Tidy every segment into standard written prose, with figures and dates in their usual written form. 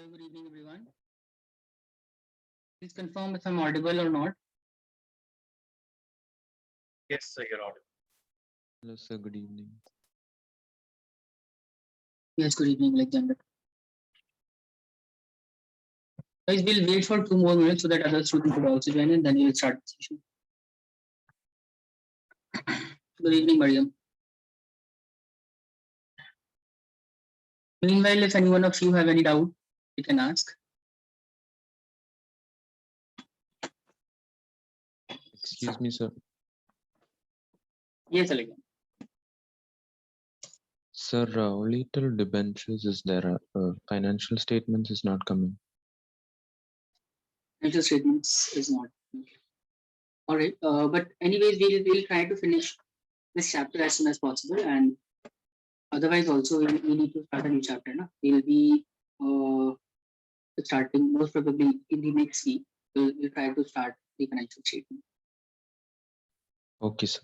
So good evening, everyone. Please confirm if I'm audible or not. Yes, sir, you're audible. Hello, sir. Good evening. Yes, good evening, Alexander. Guys, we'll wait for 2 more minutes so that other students could also join in, then we'll start the session. Good evening, Mariam. Meanwhile, if anyone of you have any doubt, you can ask. Excuse me, sir. Yes, Alexander. Sir, only till debentures is there. Financial statements is not coming. Financial statements is not. All right. But anyways, we'll try to finish this chapter as soon as possible, and otherwise also we need to start a new chapter. No? We'll be starting most probably in the next week. We'll try to start the financial statement. Okay, sir.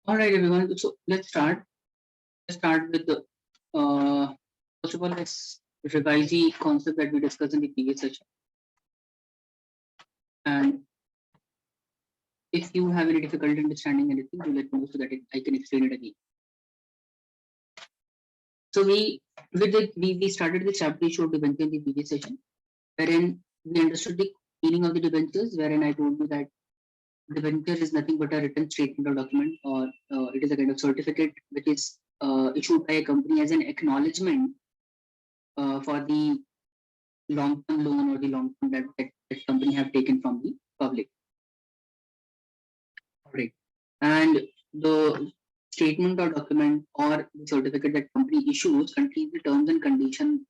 All right, everyone. So let's start. Let's start with the first of all, let's revise the concept that we discussed in the previous session. And if you have any difficulty understanding anything, do let me know so that I can explain it again. So we started the chapter issue of debenture in the previous session, wherein we understood the meaning of the debentures, wherein I told you that debenture is nothing but a written statement or document, or it is a kind of certificate which is issued by a company as an acknowledgement for the long-term loan or the long-term debt that company have taken from the public. All right. And the statement or document or the certificate that company issues contains the terms and conditions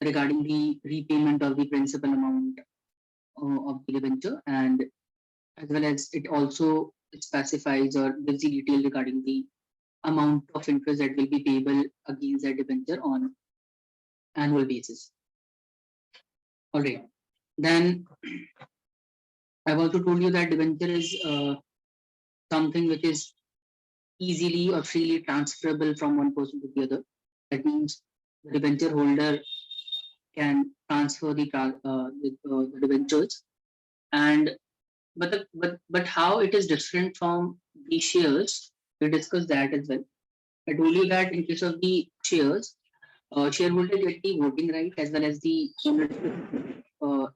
regarding the repayment of the principal amount of the debenture, and as well as it also specifies or gives the detail regarding the amount of interest that will be payable against that debenture on annual basis. All right. Then I've also told you that debenture is something which is easily or freely transferable from one person to the other. That means the debenture holder can transfer the debentures, and but how it is different from the shares, we discussed that as well. I told you that in case of the shares, shareholder get the voting right as well as the ownership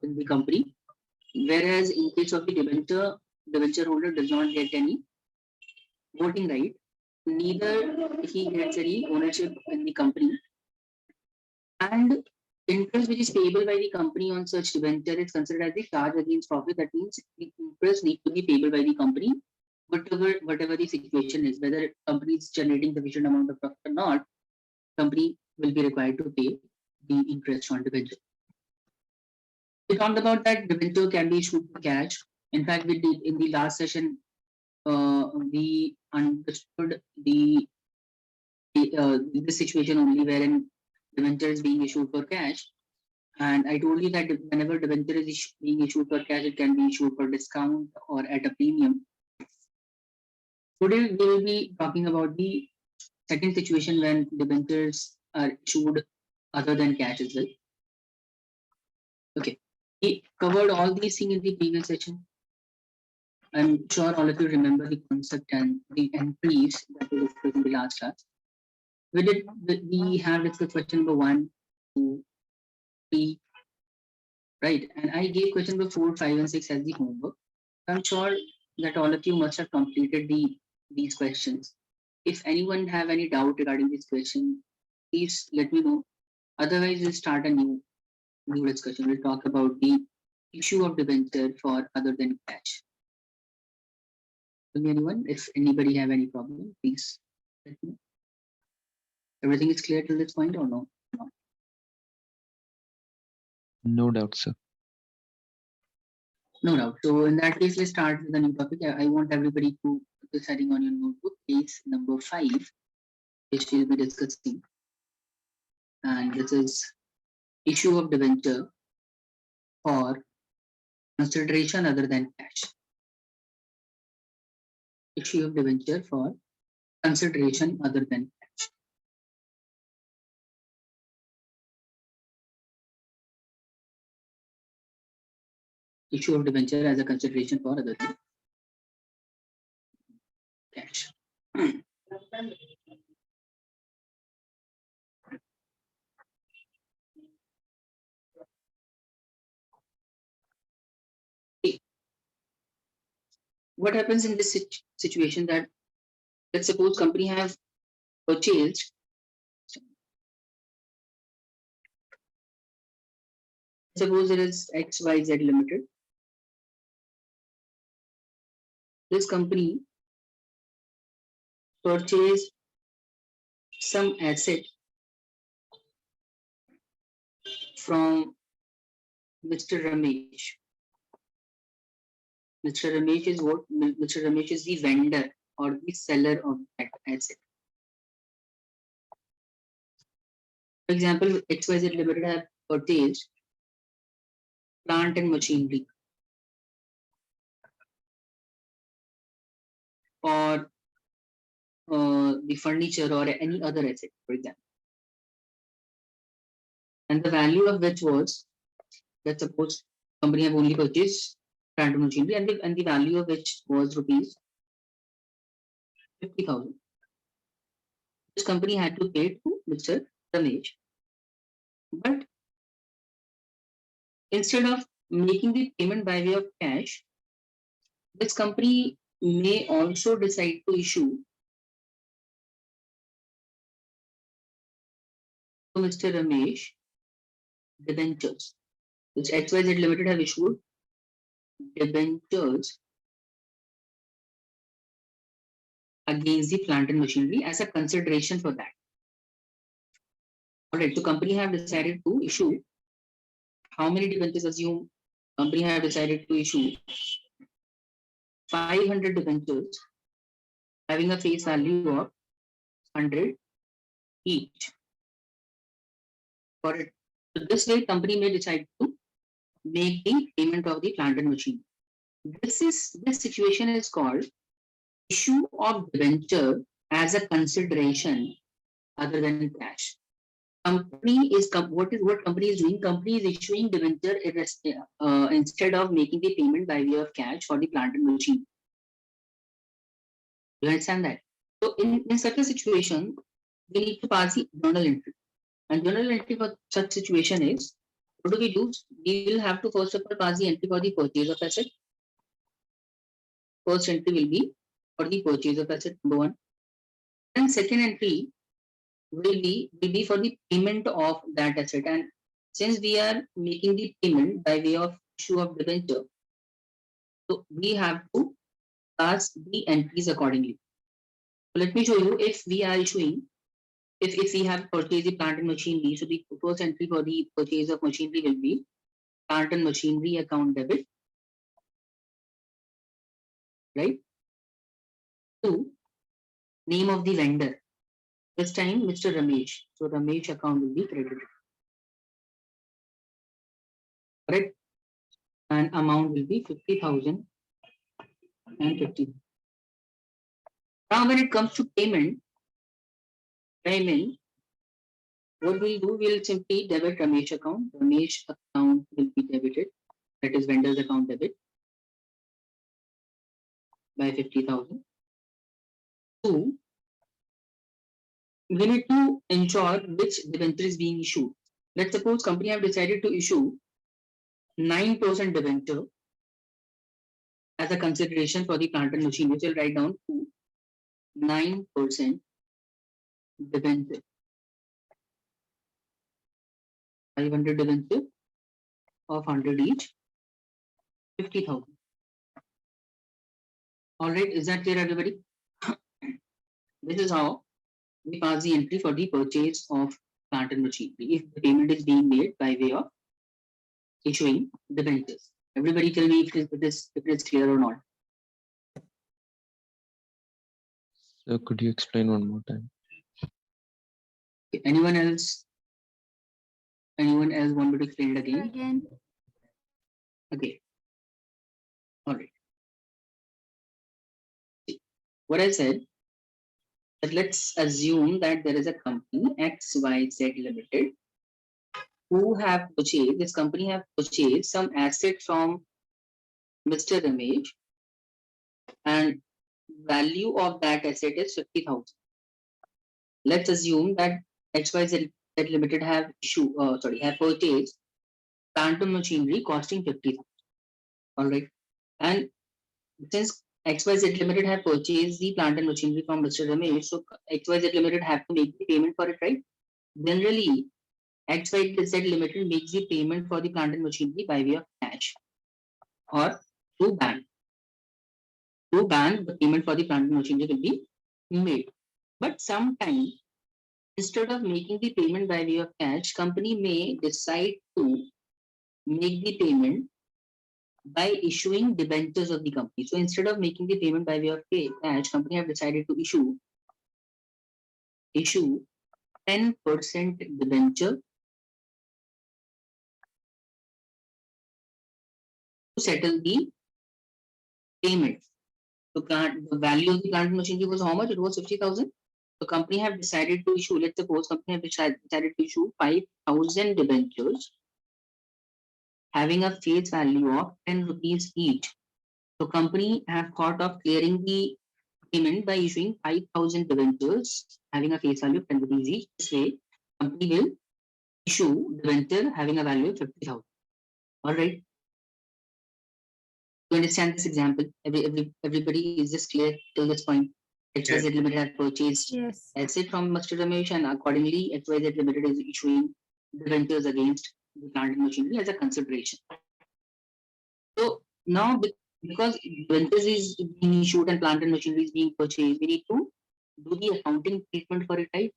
in the company, whereas in case of the debenture holder does not get any voting right, neither he gets any ownership in the company, and interest which is payable by the company on such debenture is considered as the charge against profit. That means the interest needs to be payable by the company, whatever the situation is, whether company is generating sufficient amount of profit or not, company will be required to pay the interest on debenture. We talked about that debenture can be issued for cash. In fact, we did in the last session. We understood the situation only wherein debenture is being issued for cash, and I told you that whenever debenture is being issued for cash, it can be issued for discount or at a premium. Today we will be talking about the second situation when debentures are issued other than cash as well. Okay, we covered all these things in the previous session. I'm sure all of you remember the concept and the entries that we discussed in the last class. We have discussed question number 1, 2, 3, right? And I gave question number 4, 5, and 6 as the homework. I'm sure that all of you must have completed these questions. If anyone have any doubt regarding this question, please let me know. Otherwise, we'll start a new discussion. We'll talk about the issue of debenture for other than cash. Anyone, if anybody have any problem, please let me know. Everything is clear till this point or no? No doubt, sir. No doubt. So in that case, let's start with a new topic. I want everybody to put this heading on your notebook, page number 5, which we'll be discussing. and this is issue of debenture for consideration other than cash. Issue of debenture for consideration other than cash. Issue of debenture as a consideration for other than cash. What happens in this situation that, let's suppose company have purchased suppose it is XYZ Limited. This company purchased some asset from Mr. Ramesh. Mr. Ramesh is what? Mr. Ramesh is the vendor or the seller of that asset. For example, XYZ Limited have purchased plant and machinery or the furniture or any other asset, for example. And the value of which was, let's suppose company have only purchased plant and machinery and the value of which was rupees 50,000. This company had to pay to Mr. Ramesh. But instead of making the payment by way of cash, this company may also decide to issue to Mr. Ramesh debentures, which XYZ Limited have issued debentures against the plant and machinery as a consideration for that. Alright, so company have decided to issue how many debentures? Assume company have decided to issue 500 debentures having a face value of 100 each. For it, so this way company may decide to make the payment of the plant and machine. This situation is called issue of debenture as a consideration other than cash. Company is what company is doing? Company is issuing debenture instead of making the payment by way of cash for the plant and machine. You understand that? So in such a situation, we need to pass the journal entry. And journal entry for such situation is, what do we do? We will have to first of all pass the entry for the purchase of asset. First entry will be for the purchase of asset, number one. And second entry will be for the payment of that asset. And since we are making the payment by way of issue of debenture, so we have to pass the entries accordingly. So let me show you. If we are issuing, if we have purchased the plant and machinery, so the first entry for the purchase of machinery will be plant and machinery account debit, right? 2, name of the vendor. This time Mr. Ramesh. So Ramesh account will be credited. Correct? And amount will be 50,000 and 50. Now when it comes to payment, what we'll do, we'll simply debit Ramesh account. Ramesh account will be debited. That is vendor's account debit by 50,000. 2, we need to ensure which debenture is being issued. Let's suppose company have decided to issue 9% debenture as a consideration for the plant and machine, which will write down to 9% debenture. 500 debenture of 100 each, 50,000. All right, is that clear, everybody? This is how we pass the entry for the purchase of plant and machinery if the payment is being made by way of issuing debentures. Everybody tell me if it is clear or not. So could you explain one more time? Anyone else Anyone else want me to explain it again? Again. Okay. All right. What I said, that let's assume that there is a company XYZ Limited who have purchased, this company have purchased some asset from Mr. Ramesh, and value of that asset is 50,000. Let's assume that XYZ Limited have purchased plant and machinery costing 50,000. All right. And since XYZ Limited have purchased the plant and machinery from Mr. Ramesh, so XYZ Limited have to make the payment for it, right? Generally, XYZ Limited makes the payment for the plant and machinery by way of cash or through bank. Through bank, the payment for the plant and machinery will be made. But sometimes, instead of making the payment by way of cash, company may decide to make the payment by issuing debentures of the company. So instead of making the payment by way of cash, company have decided to issue 10% debenture to settle the payment. So the value of the plant and machinery was how much? It was 50,000. The company have decided to issue, let's suppose company have decided to issue 5,000 debentures having a face value of 10 rupees each. So company have thought of clearing the payment by issuing 5,000 debentures having a face value of 10 rupees each. This way, company will issue debenture having a value of 50,000. All right. You understand this example? Everybody is just clear till this point. XYZ Limited has purchased Yes. asset from Mr. Ramesh, and accordingly, XYZ Limited is issuing debentures against the plant and machinery as a consideration. So now, because debentures is being issued and plant and machinery is being purchased, we need to do the accounting treatment for it, right?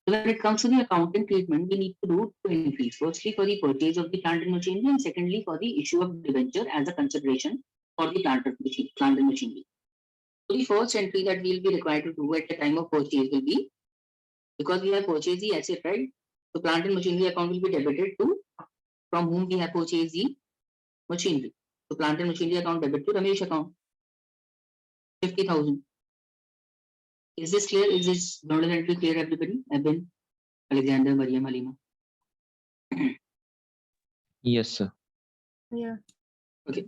So when it comes to the accounting treatment, we need to do two entries. Firstly, for the purchase of the plant and machinery, and secondly, for the issue of debenture as a consideration for the plant and machinery. So the first entry that we will be required to do at the time of purchase will be, because we have purchased the asset, right? So plant and machinery account will be debited to from whom we have purchased the machinery. So plant and machinery account debit to Ramesh account, 50,000. Is this clear? Is this journal entry clear, everybody? Eben, Alexander, Mariam, Halima. Yes, sir. Yeah. Okay.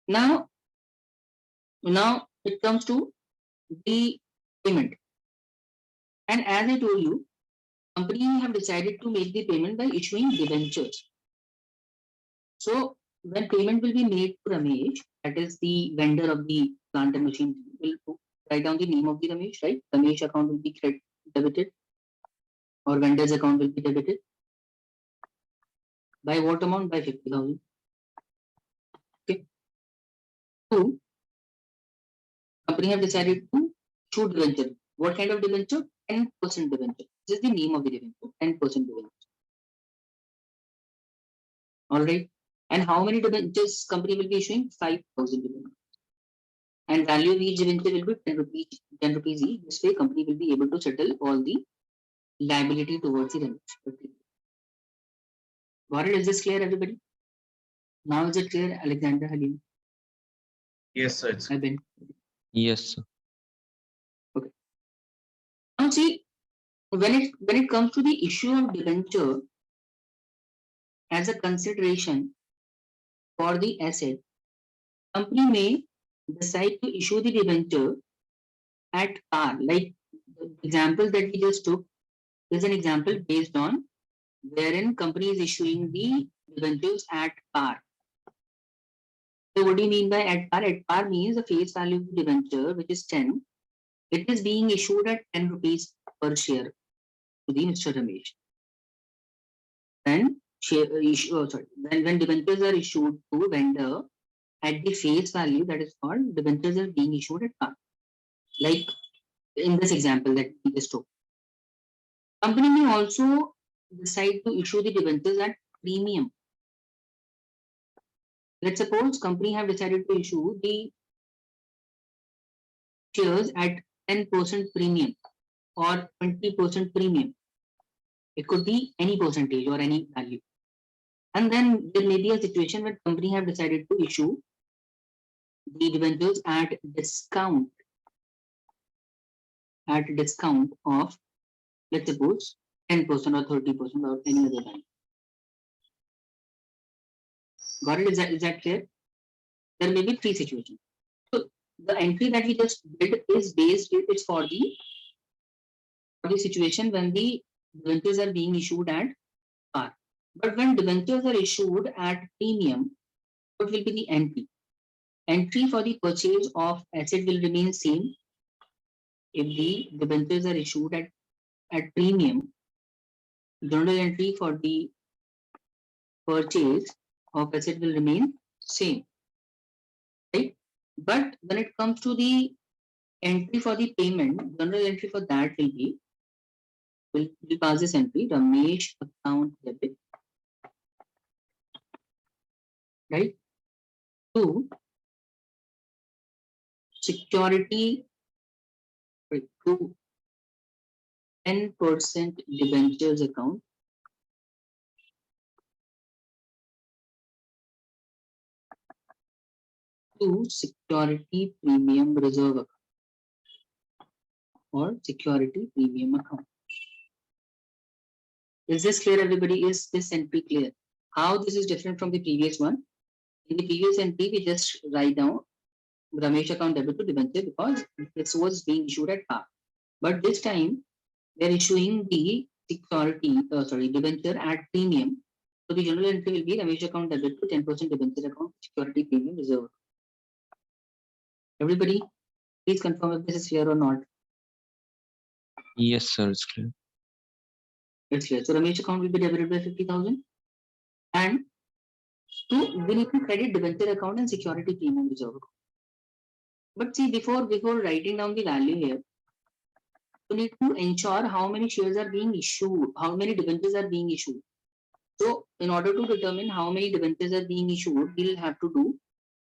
Now it comes to the payment. And as I told you, company have decided to make the payment by issuing debentures. So when payment will be made to Ramesh, that is the vendor of the plant and machine, will write down the name of the Ramesh, right? Ramesh account will be debited, or vendor's account will be debited. By what amount? By 50,000. Okay. Two, company have decided to issue debenture. What kind of debenture? 10% debenture. This is the name of the debenture. 10% debenture. All right. And how many debentures company will be issuing? 5,000 debentures. And value of each debenture will be 10 rupees each. This way, company will be able to settle all the liability towards the Ramesh. Got it? Is this clear, everybody? Now is it clear, Alexander, Halim? Yes, sir. It's I've been. Yes, sir. Okay. Now see, when it comes to the issue of debenture as a consideration for the asset, company may decide to issue the debenture at par. Like the example that we just took is an example based on wherein company is issuing the debentures at par. So what do you mean by at par? At par means the face value of the debenture, which is 10. It is being issued at 10 rupees per share to the Mr. Ramesh. Then when debentures are issued to vendor at the face value, that is called debentures are being issued at par. Like in this example that we just took. Company may also decide to issue the debentures at premium. Let's suppose company have decided to issue the shares at 10% premium or 20% premium. It could be any percentage or any value. And then there may be a situation where company have decided to issue the debentures at discount of, let's suppose, 10% or 30% or any other value. Got it? Is that clear? There may be three situations. So the entry that we just did is based, it's for the situation when the debentures are being issued at par. But when debentures are issued at premium, what will be the entry? Entry for the purchase of asset will remain same. If the debentures are issued at premium, journal entry for the purchase of asset will remain same, right? But when it comes to the entry for the payment, general entry for that will be, will pass this entry, Ramesh account debit, right? To security, to 10% debentures account, to security premium reserve account or security premium account. Is this clear, everybody? Is this entry clear? How this is different from the previous one? In the previous entry, we just write down Ramesh account debit to debenture because this was being issued at par. But this time, they are issuing the security, debenture at premium. So the general entry will be Ramesh account debit to 10% debenture account security premium reserve. Everybody, please confirm if this is clear or not. Yes, sir, it's clear. It's clear. So Ramesh account will be debited by 50,000, and we need to credit debenture account and security premium reserve. But see, before writing down the value here, we need to ensure how many shares are being issued, how many debentures are being issued. So in order to determine how many debentures are being issued, we'll have to do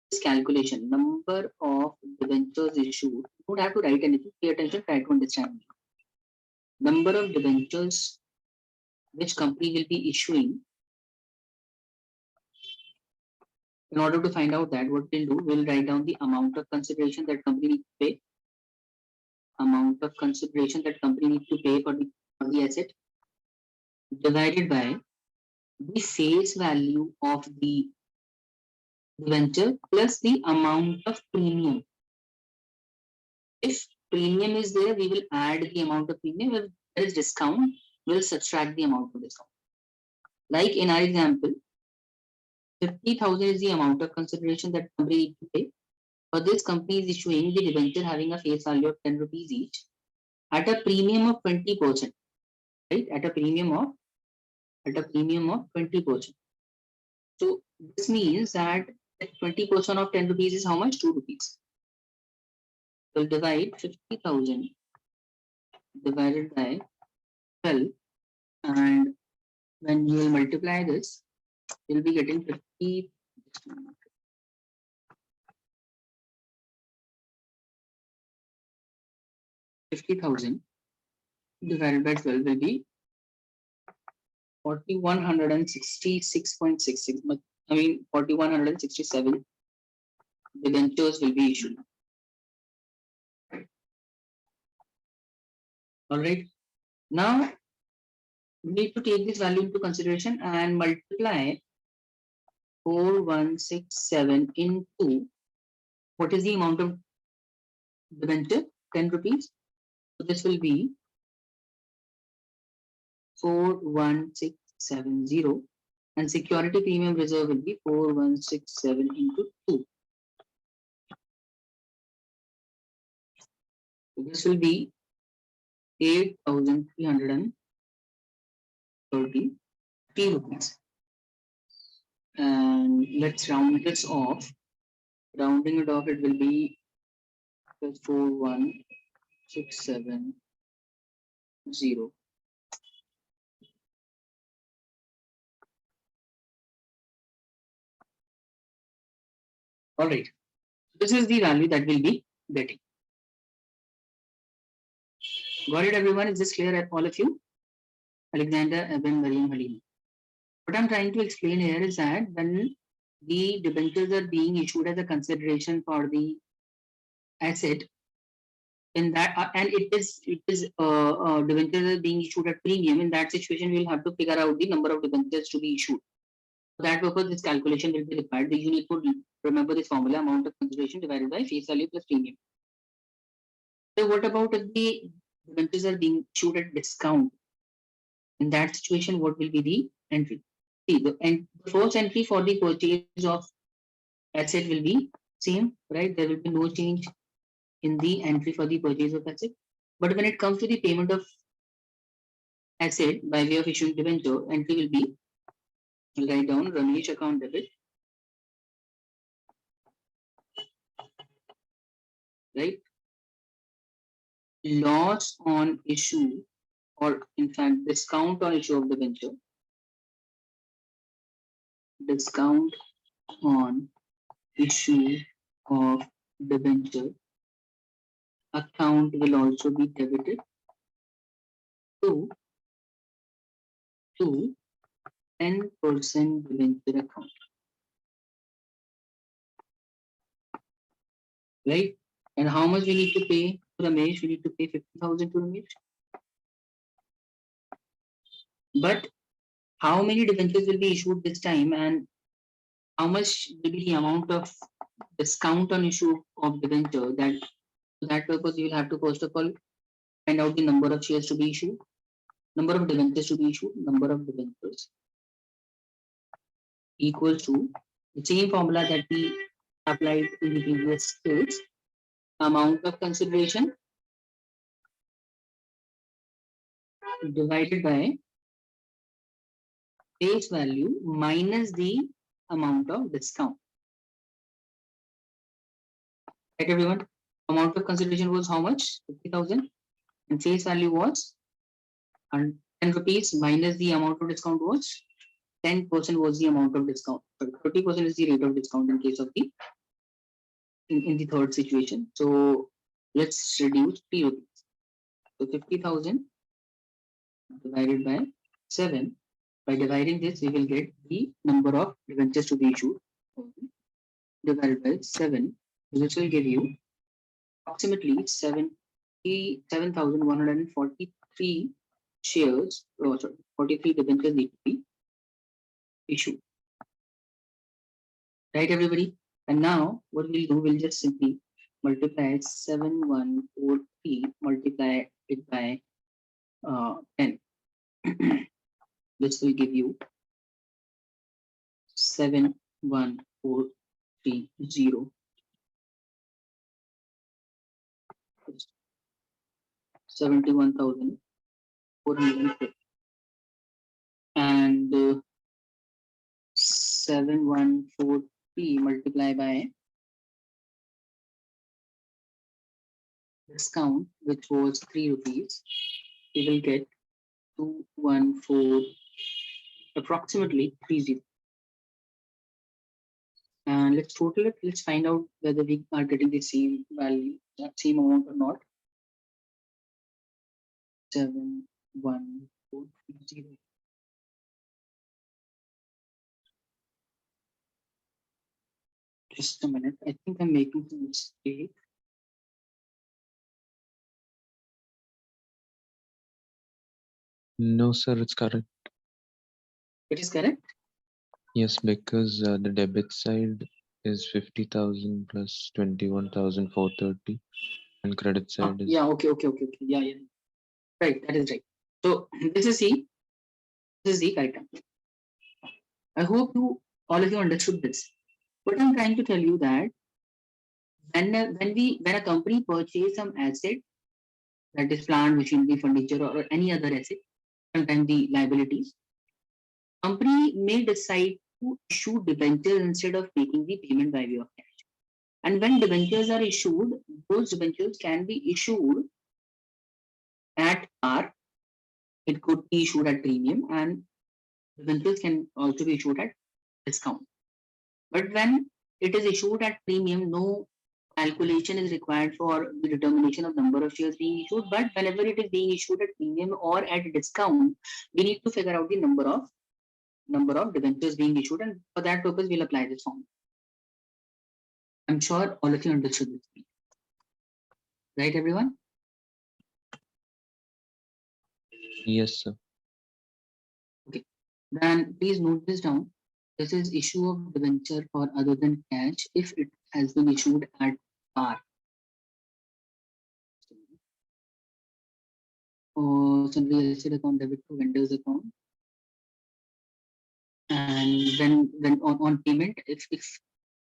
this calculation. Number of debentures issued. You don't have to write anything. Pay attention, try to understand. Number of debentures which company will be issuing. In order to find out that, what we'll do, we'll write down the amount of consideration that company needs to pay. Amount of consideration that company needs to pay for the asset, divided by the face value of the debenture plus the amount of premium. If premium is there, we will add the amount of premium. If there is discount, we'll subtract the amount of discount. Like in our example, 50,000 is the amount of consideration that company needs to pay. For this, company is issuing the debenture having a face value of 10 rupees each at a premium of 20%, right? At a premium of 20%. So this means that 20% of 10 rupees is how much? 2 rupees. So we'll divide 50,000 divided by 12, and when you will multiply this, you'll be getting 50,000 divided by 12 will be 4,166.66. I mean 4,167 debentures will be issued. All right. Now we need to take this value into consideration and multiply 4,167 into what is the amount of debenture? 10 rupees. So this will be 4,167 and security premium reserve will be 4,167 into 2. So this will be 8,330 rupees. And let's round this off. Rounding it off, it will be 4,167. All right. This is the value that we'll be getting. Got it, everyone? Is this clear, all of you? Alexander, Eben, Mariam, Halima. What I'm trying to explain here is that when the debentures are being issued as a consideration for the asset, in that and it is debentures are being issued at premium, in that situation we will have to figure out the number of debentures to be issued. For that purpose, this calculation will be required. You need to remember this formula: amount of consideration divided by face value plus premium. So what about if the debentures are being issued at discount? In that situation, what will be the entry? See, the first entry for the purchase of asset will be same, right? There will be no change in the entry for the purchase of asset. But when it comes to the payment of asset by way of issuing debenture, entry will be, I'll write down Ramesh account debit, right? Loss on issue, or in fact discount on issue of debenture, discount on issue of debenture account will also be debited to 10% debenture account, right? And how much we need to pay to Ramesh? We need to pay 50,000 to Ramesh. But how many debentures will be issued this time, and how much will be the amount of discount on issue of debenture? That for that purpose, you will have to first of all find out the number of shares to be issued, number of debentures to be issued, number of debentures equals to the same formula that we applied in the previous case: amount of consideration divided by face value minus the amount of discount. Right, everyone? Amount of consideration was how much? 50,000. And face value was 10 rupees minus the amount of discount was 10% was the amount of discount. 30% is the rate of discount in case of the in the third situation. So let's reduce 3 rupees. So 50,000 divided by 7. By dividing this, we will get the number of debentures to be issued divided by 7, which will give you approximately 7,143 shares, or sorry, 43 debentures need to be issued. Right, everybody? And now what we'll do, we'll just simply multiply 7,143, multiply it by 10. This will give you 7,143, 71,450, and 7,143 multiplied by discount, which was 3 rupees, we will get 214, approximately 30. And let's total it. Let's find out whether we are getting the same value, that same amount or not. 7,143. Just a minute. I think I'm making some mistake. No, sir, it's correct. It is correct. Yes, because the debit side is 50,000 plus 21,430, and credit side is Yeah. Okay. Yeah. Right. That is right. So this is the correct answer. I hope all of you understood this. What I'm trying to tell you that when a company purchase some asset, that is plant, machinery, furniture, or any other asset, sometimes the liabilities, company may decide to issue debentures instead of making the payment by way of cash. And when debentures are issued, those debentures can be issued at par. It could be issued at premium, and debentures can also be issued at discount. But when it is issued at premium, no calculation is required for the determination of number of shares being issued, but whenever it is being issued at premium or at discount, we need to figure out the number of debentures being issued, and for that purpose, we'll apply this formula. I'm sure all of you understood this, right, everyone? Yes, sir. Then please note this down. This is issue of debenture for other than cash if it has been issued at par. Or sundry asset account debit to vendor's account. And then on payment, if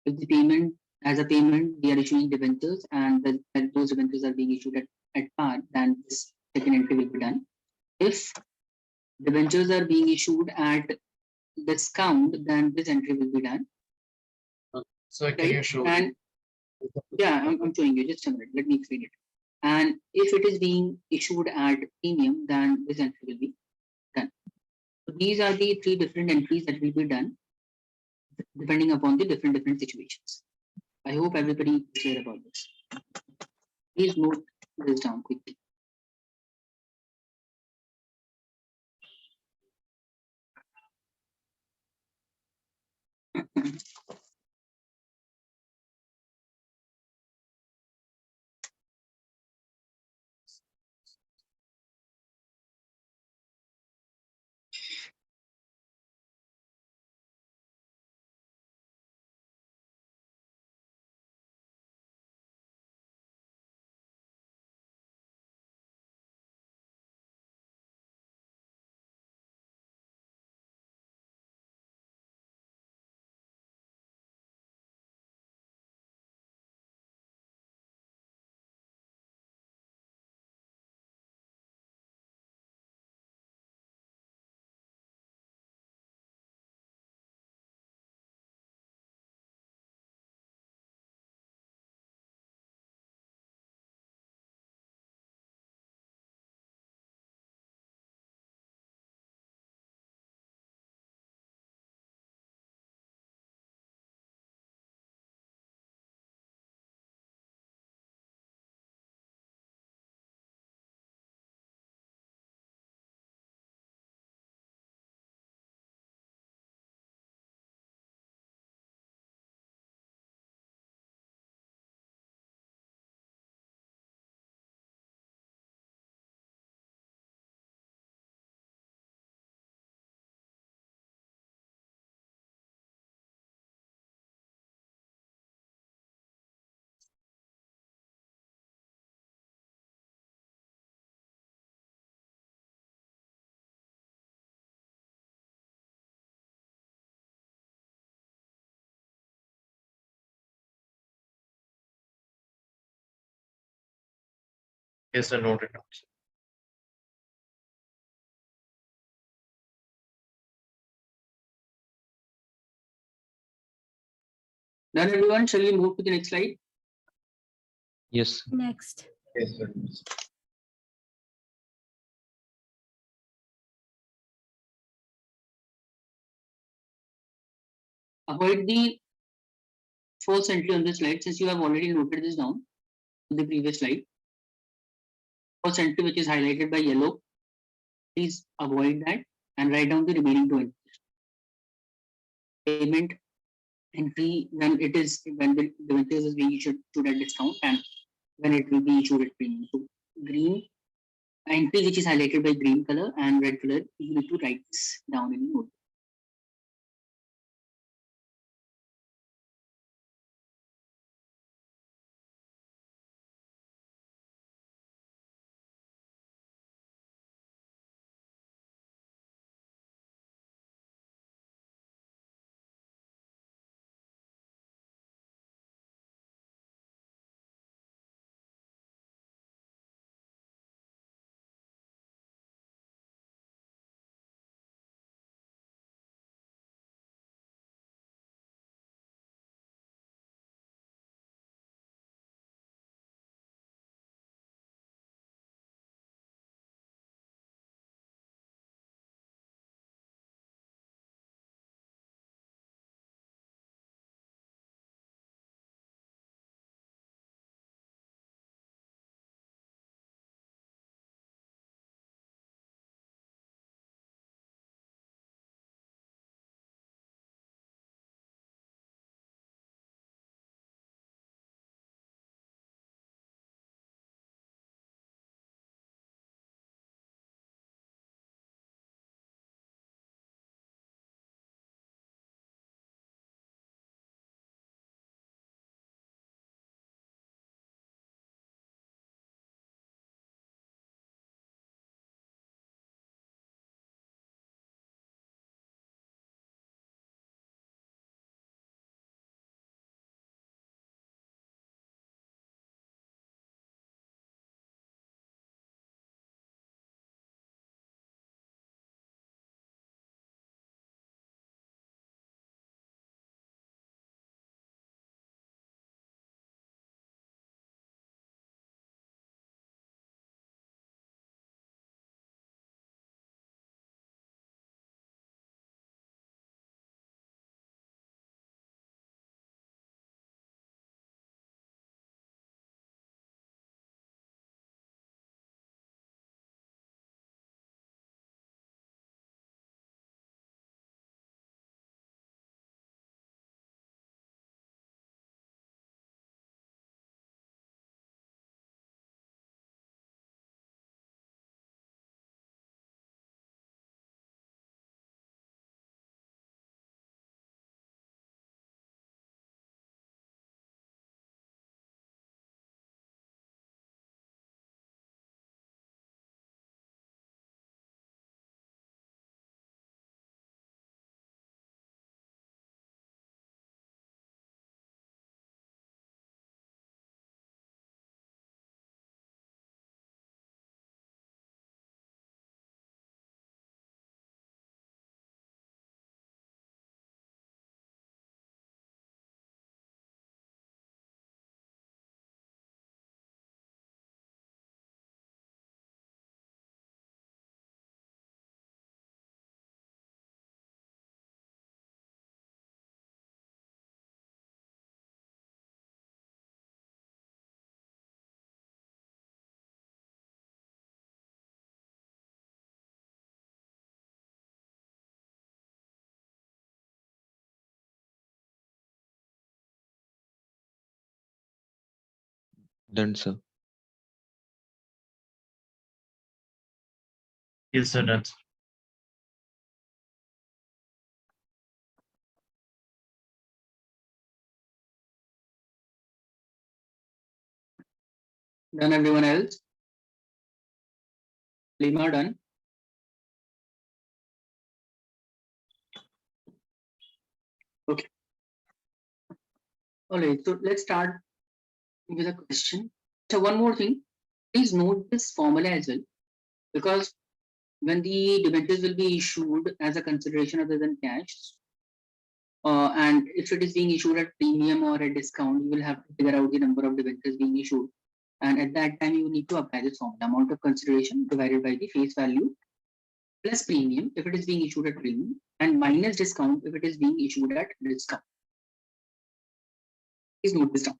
the payment as a payment we are issuing debentures and those debentures are being issued at par, then this second entry will be done. If debentures are being issued at discount, then this entry will be done. So can you Right? show? And yeah, I'm showing you, just a minute, let me explain it. And if it is being issued at premium, then this entry will be done. So these are the three different entries that will be done depending upon the different situations. I hope everybody is clear about this. Please note this down quickly. Yes, sir, noted down. Done, everyone? Shall we move to the next slide? Yes. Next. Yes, sir. Avoid the first entry on this slide since you have already noted this down in the previous slide. First entry which is highlighted by yellow, please avoid that and write down the remaining two entries. Payment entry when the debentures is being issued at discount and when it will be issued at premium. So green entry which is highlighted by green color and red color, you need to write this down in the note. Done, sir. Yes, sir, done. Done, everyone else? Lima, done? Okay. All right, so let's start with a question. So one more thing, please note this formula as well, because when the debentures will be issued as a consideration other than cash, and if it is being issued at premium or a discount, you will have to figure out the number of debentures being issued. And at that time, you need to apply this formula, amount of consideration divided by the face value plus premium if it is being issued at premium, and minus discount if it is being issued at discount. Please note this down.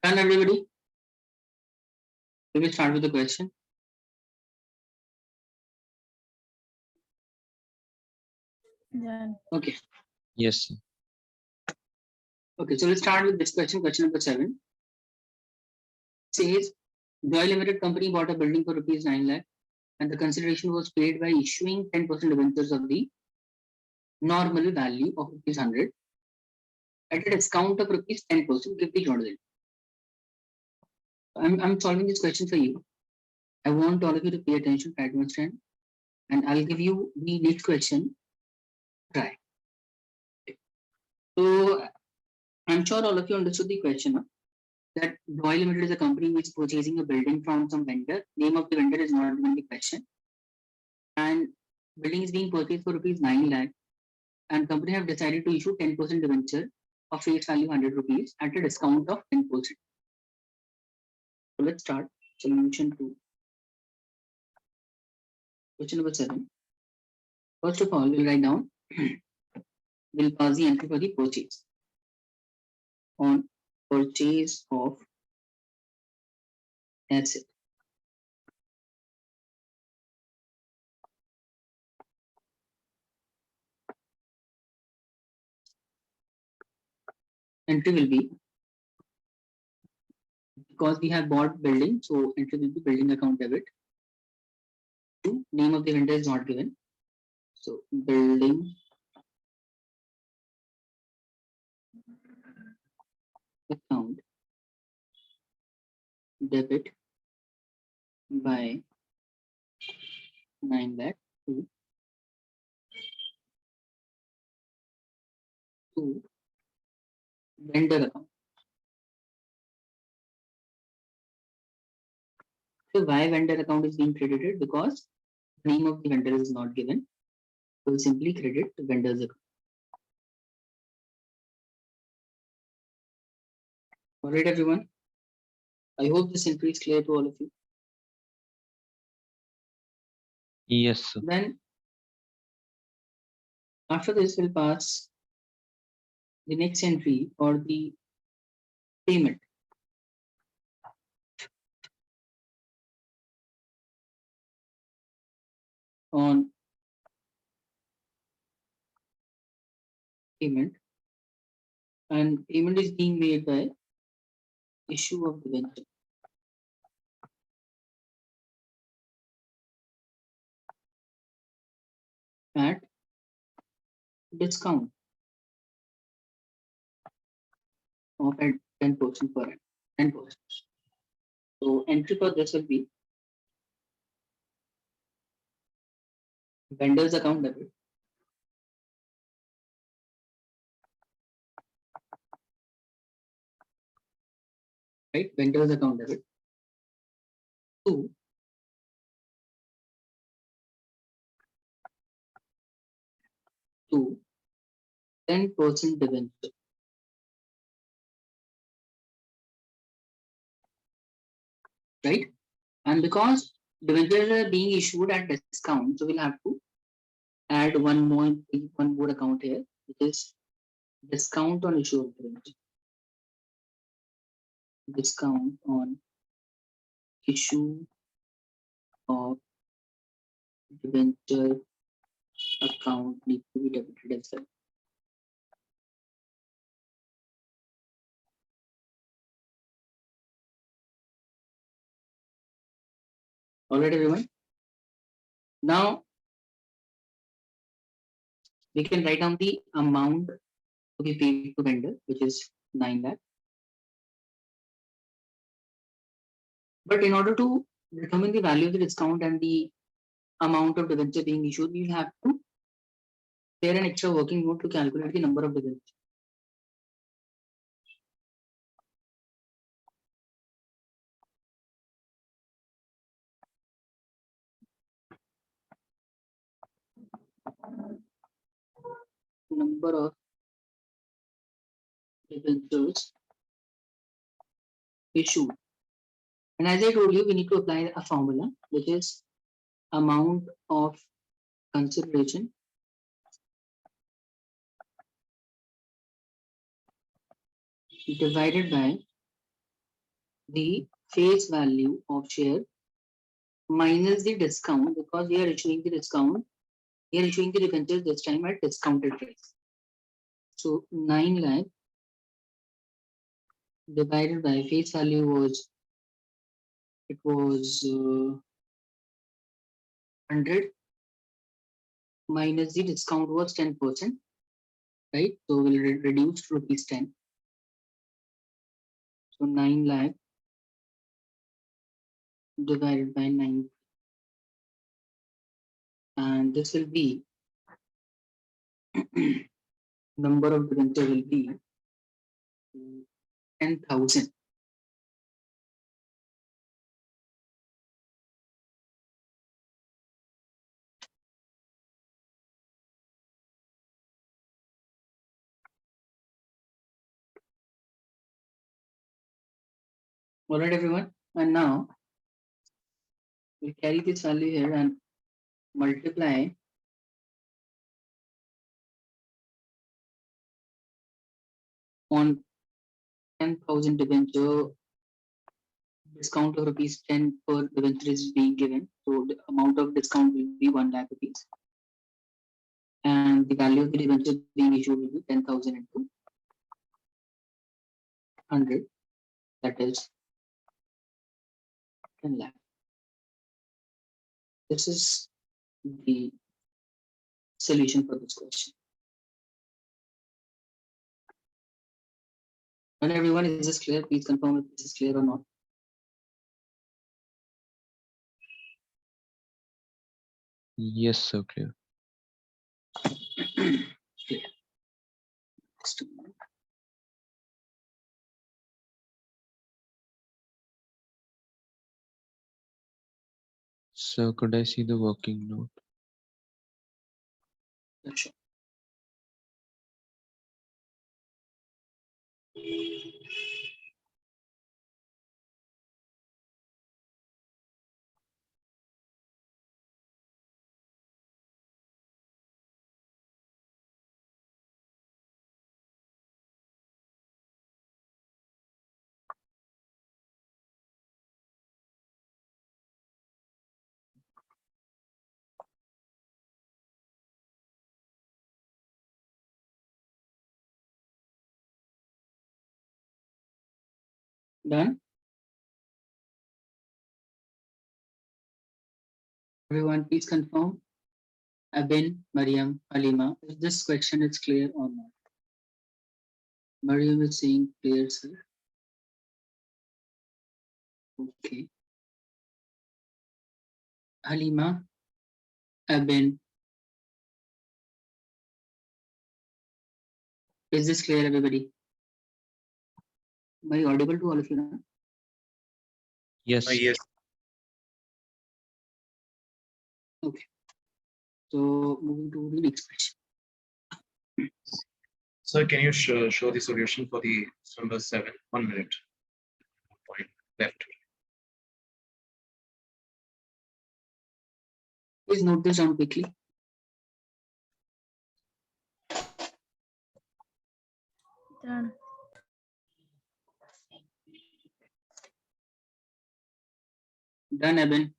Done, everybody? We will start with the question. Done. Okay. Yes, sir. Okay, so we'll start with this question, question number 7. Says, Joy Limited Company bought a building for rupees 9 lakh and the consideration was paid by issuing 10% debentures of the normal value of rupees 100 at a discount of rupees 10%. Give the journal. I'm solving this question for you. I want all of you to pay attention, try to understand, and I'll give you the next question. Try. So I'm sure all of you understood the question. Huh? That Joy Limited is a company which is purchasing a building from some vendor. Name of the vendor is not given in the question. And building is being purchased for rupees 9 lakh. And company have decided to issue 10% debenture of face value 100 rupees at a discount of 10%. So let's start. Solution 2. Question number 7. First of all, we'll write down, we'll pass the entry for the purchase. On purchase of asset. Entry will be, because we have bought building, so entry will be building account debit. Name of the vendor is not given. So building account debit by 9 lakh to vendor account. So why vendor account is being credited? Because the name of the vendor is not given. We'll simply credit the vendor's account. All right, everyone. I hope this entry is clear to all of you. Yes, sir. Then after this, we'll pass the next entry or the payment. On payment, and payment is being made by issue of debenture at discount of at 10% per annum. 10%. So entry for this will be vendor's account debit. Right, vendor's account debit. To to 10% debenture. Right, and because debentures are being issued at discount, so we'll have to add one more account here, which is discount on issue of debenture. Discount on issue of debenture account need to be debited as well. All right, everyone. Now we can write down the amount to be paid to vendor, which is 9 lakh. But in order to determine the value of the discount and the amount of debenture being issued, we have to clear an extra working note to calculate the number of debentures. Number of debentures issued. And as I told you, we need to apply a formula, which is amount of consideration divided by the face value of share minus the discount, because we are issuing the discount. We are issuing the debentures this time at discounted price. So 9 lakh divided by face value was 100 minus the discount was 10%, right? So we'll reduce to rupees 10. So 9 lakh divided by 9, and this will be number of debenture will be 10,000. All right, everyone. And now we'll carry this value here and multiply on 10,000 debenture. Discount of rupees 10 per debenture is being given. So the amount of discount will be 1 lakh rupees. And the value of the debenture being issued will be 10,000 into 100. That is 10 lakh. This is the solution for this question. And everyone, is this clear? Please confirm if this is clear or not. Yes, sir, clear. Clear. Next one. Sir, could I see the working note? Sure. Done. Everyone, please confirm. Abin, Mariam, Alima, if this question is clear or not. Mariam is saying clear, sir. Okay. Halima, Abin. Is this clear, everybody? Am I audible to all of you now? Yes. Yes. Okay. So moving to the next question. So can you show the solution for the number 7? 1 minute. Point left. Please note this down quickly. Done. Done, Abin.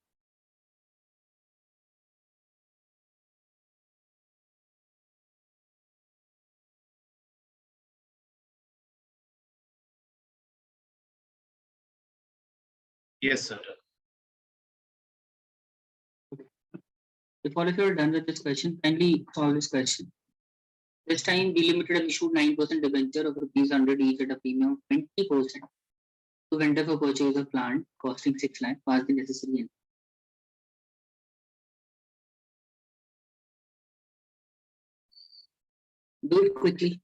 Yes, sir. If all of you are done with this question, kindly solve this question. This time, we limited and issued 9% debenture of rupees 100 each at a premium of 20% to vendor for purchase of plant costing 6 lakh. Pass the necessary and do it quickly.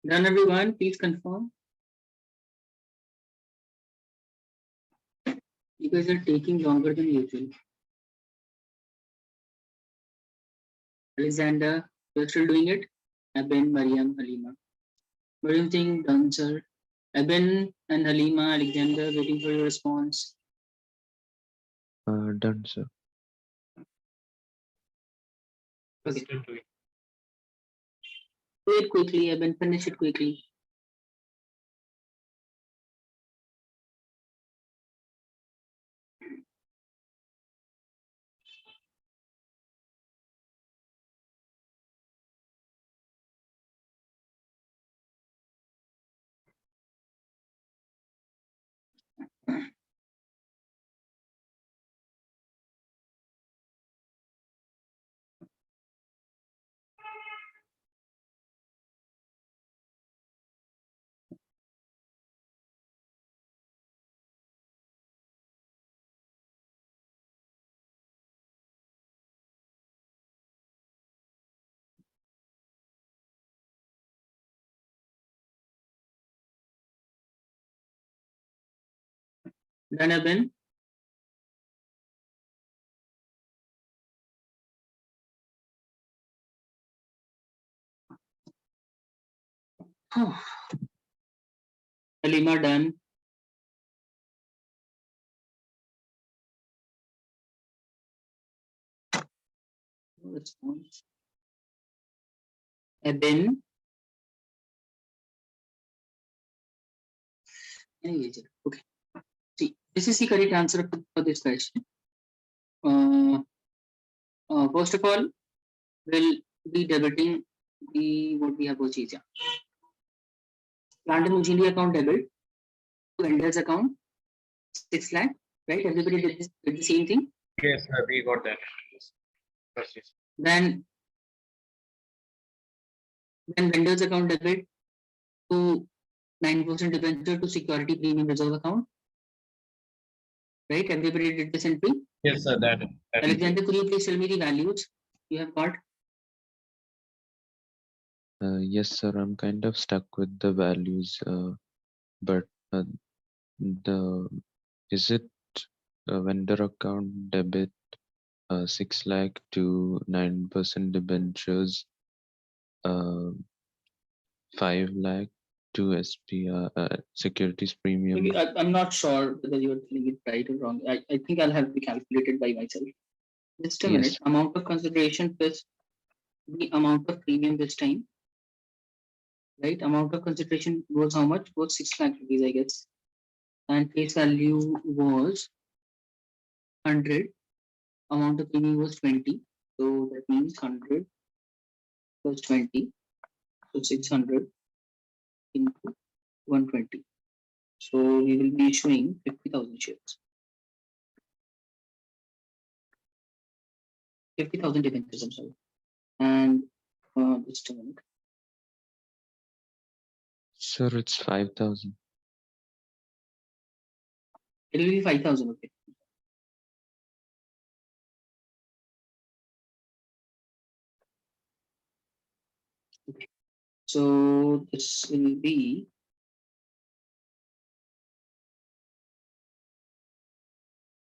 Done, everyone? Please confirm. You guys are taking longer than usual. Alexander, you're still doing it? Eben, Mariam, Halima. What do you think, done, sir? Eben and Halima, Alexander, waiting for your response. Done, sir. Okay. Still doing. Do it quickly, Eben, finish it quickly. Done, Eben? Halima, done. No response. Eben? Okay. See, this is the correct answer for this question. First of all, we'll be debiting the what we have purchased. Yeah. Plant and machinery account debit to vendors account 6 lakh, right? Everybody did the same thing. Yes, we got that. Yes. Then vendors account debit to 9% debenture to security premium reserve account, right? Everybody did this entry. Yes, sir. That Alexander, could you please tell me the values you have got? Yes, sir. I'm kind of stuck with the values, but is it a vendor account debit 6 lakh to 9% debentures, 5 lakh to SPR securities premium? Maybe I'm not sure whether you're telling it right or wrong. I think I'll have to calculate it by myself. Just a Yes. minute. Amount of consideration plus the amount of premium this time. Right? Amount of consideration was how much? Was 6 lakh rupees, I guess. And face value was 100. Amount of premium was 20. So that means 100 plus 20. So 600 into 120. So we will be issuing 50,000 shares. 50,000 debentures, I'm sorry. And just a minute. Sir, it's 5,000. It will be 5,000, okay. Okay. So this will be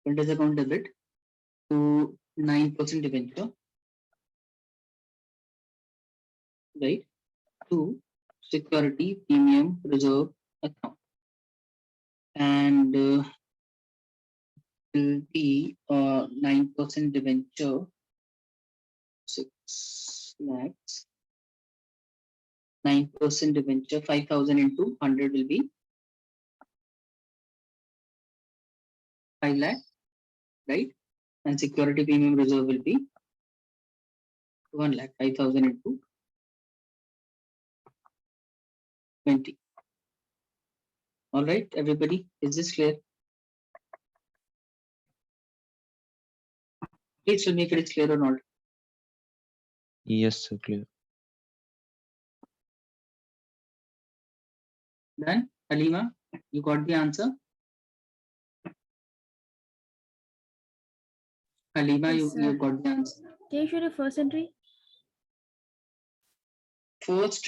vendors account debit to 9% debenture, right? To security premium reserve account. And will be 9% debenture, 6 lakhs. 9% debenture, 5,000 into 100 will be 5 lakh, right? And security premium reserve will be 1 lakh, 5,000 into 20. All right, everybody, is this clear? Please tell me if it is clear or not. Yes, sir. Clear. Then, Halima, you got the answer? Halima, Yes, you sir. got the answer. Can you show the first entry? First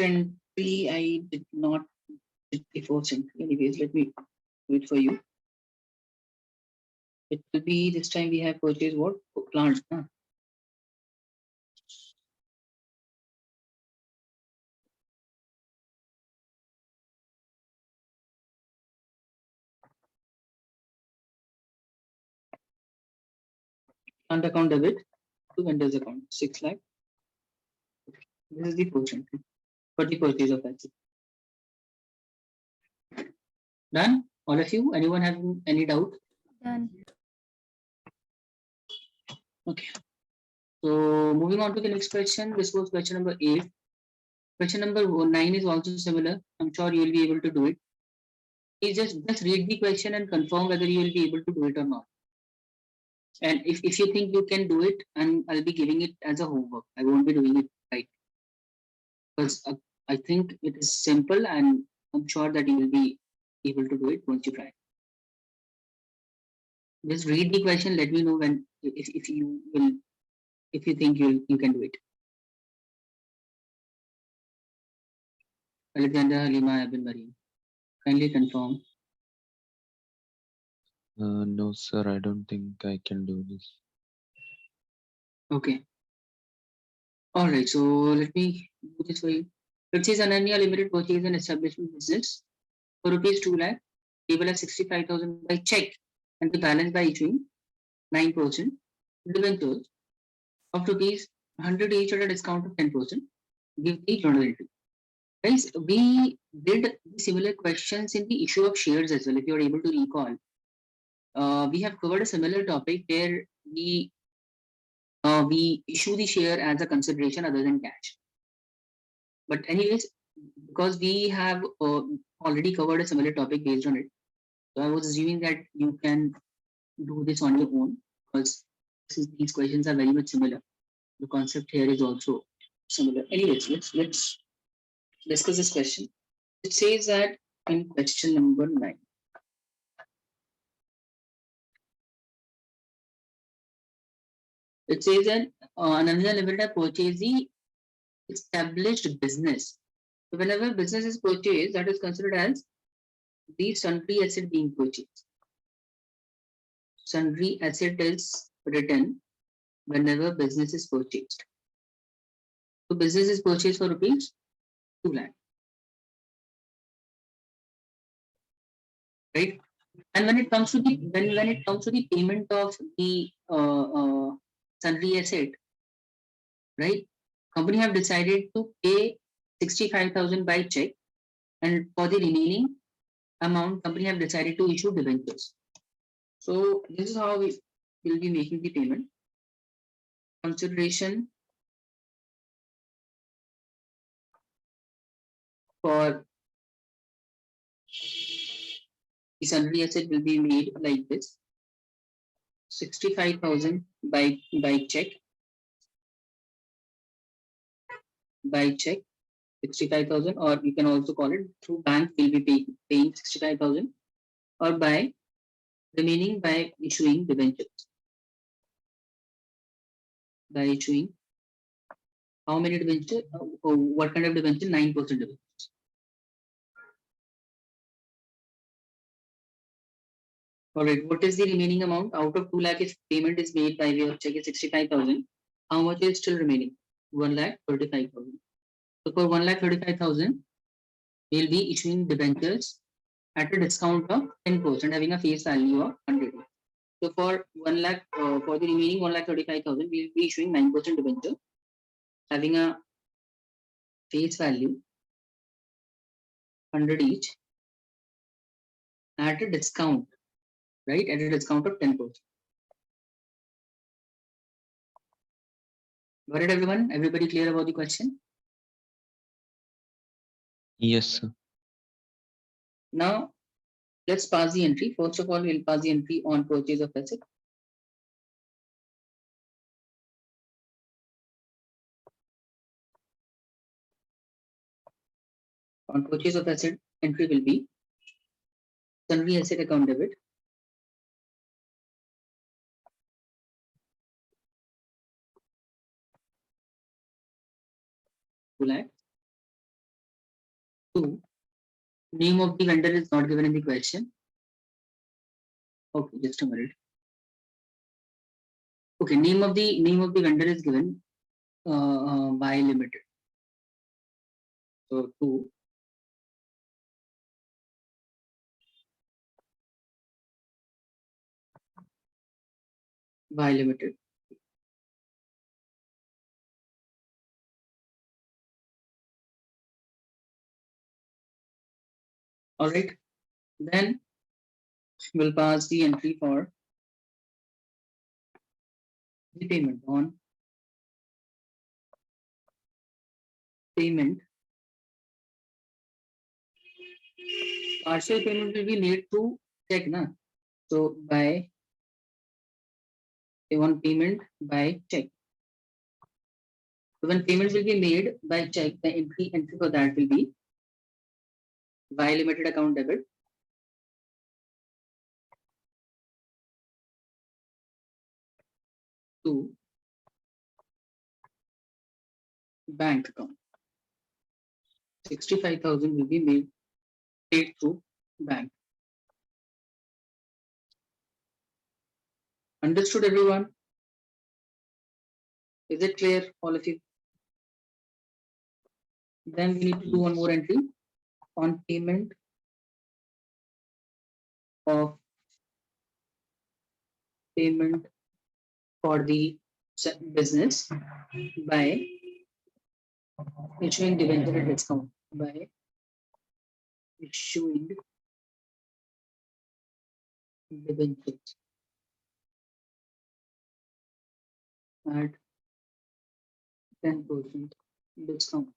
Actually, I did not did before entry. Anyways, let me do it for you. It will be this time we have purchased what? Plants. Huh? Plant account debit to vendors account 6 lakh. This is the portion for the purchase of asset. Done? All of you? Anyone having any doubt? Done. Okay. So moving on to the next question. This was question number 8. Question number 9 is also similar. I'm sure you will be able to do it. Please just read the question and confirm whether you will be able to do it or not. And if you think you can do it, and I'll be giving it as a homework. I won't be doing it right. Because I think it is simple and I'm sure that you will be able to do it once you try. Just read the question. Let me know when if you will if you think you can do it. Alexander Halima Abin Marie. Kindly confirm. No, sir, I don't think I can do this. Okay. All right. So let me do this for you. It says Ananya Limited purchase and establishment business for rupees 2 lakh, payable at 65,000 by check and the balance by issuing 9% debentures of rupees 100 each at a discount of 10%. Give the journal entry. Guys, we did similar questions in the issue of shares as well. If you are able to recall, we have covered a similar topic where we issue the share as a consideration other than cash. But anyways, because we have already covered a similar topic based on it, so I was assuming that you can do this on your own because these questions are very much similar. The concept here is also similar. Anyways, let's discuss this question. It says that in question number 9. It says that Ananya Limited purchase the established business. So whenever business is purchased, that is considered as the sundry asset being purchased. Sundry asset is written whenever business is purchased. So business is purchased for rupees 2 lakh. Right? And when it comes to the when it comes to the payment of the sundry asset, right? Company have decided to pay 65,000 by check, and for the remaining amount, company have decided to issue debentures. So this is how we will be making the payment. Consideration for the sundry asset will be made like this: 65,000 by check, 65,000, or you can also call it through bank will be paying 65,000, or by remaining by issuing debentures. By issuing how many debenture? What kind of debenture? 9% debentures. All right. What is the remaining amount out of 2 lakh? If payment is made by way of check is 65,000, how much is still remaining? 1,35,000. So for 1,35,000, we'll be issuing debentures at a discount of 10%, having a face value of 100. So for 1 lakh, for the remaining 1,35,000, we'll be issuing 9% debenture, having a face value 100 each at a discount, right? At a discount of 10%. Got it, everyone? Everybody clear about the question? Yes, sir. Now, let's pass the entry. First of all, we'll pass the entry on purchase of asset. On purchase of asset, entry will be sundry asset account debit, 2 lakh. 2. Name of the vendor is not given in the question. Okay, just a minute. Okay, name of the vendor is given by limited. So 2. By limited. All right. Then we'll pass the entry for the payment on payment. Partial payment will be made through check, na? So by one payment by check. So when payment will be made by check, the entry for that will be by limited account debit. To bank account. 65,000 will be paid through bank. Understood, everyone? Is it clear, all of you? Then we need to do one more entry on payment of payment for the business by issuing debenture at discount. By issuing debentures at 10% discount.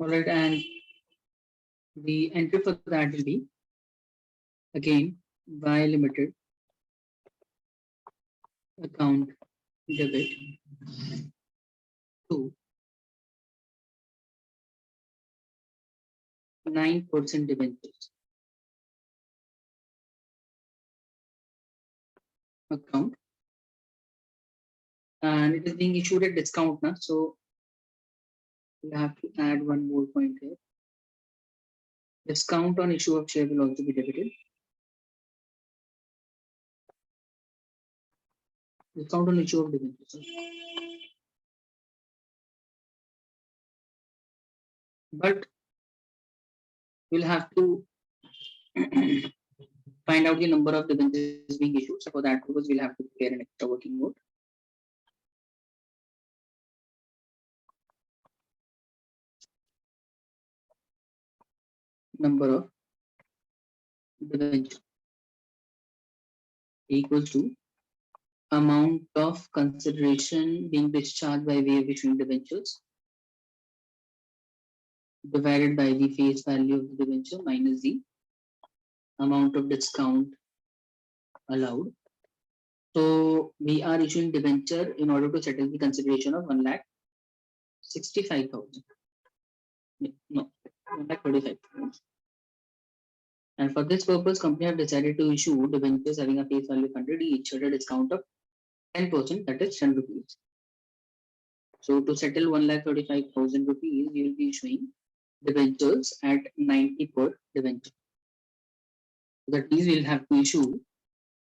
All right, and the entry for that will be again by limited account debit to 9% debentures account, and it is being issued at discount now. So we have to add one more point here. Discount on issue of share will also be debited. Discount on issue of debentures. But we'll have to find out the number of debentures being issued. So for that purpose, we'll have to prepare an extra working note. Number of debentures equals to amount of consideration being discharged by way of issuing debentures divided by the face value of the debenture minus the amount of discount allowed. So we are issuing debenture in order to settle the consideration of 1,65,000. No, 1,35,000. And for this purpose, company have decided to issue debentures having a face value of 100 each at a discount of 10%, that is 10 rupees. So to settle 1,35,000 rupees, we will be issuing debentures at 90 per debenture. So that means we'll have to issue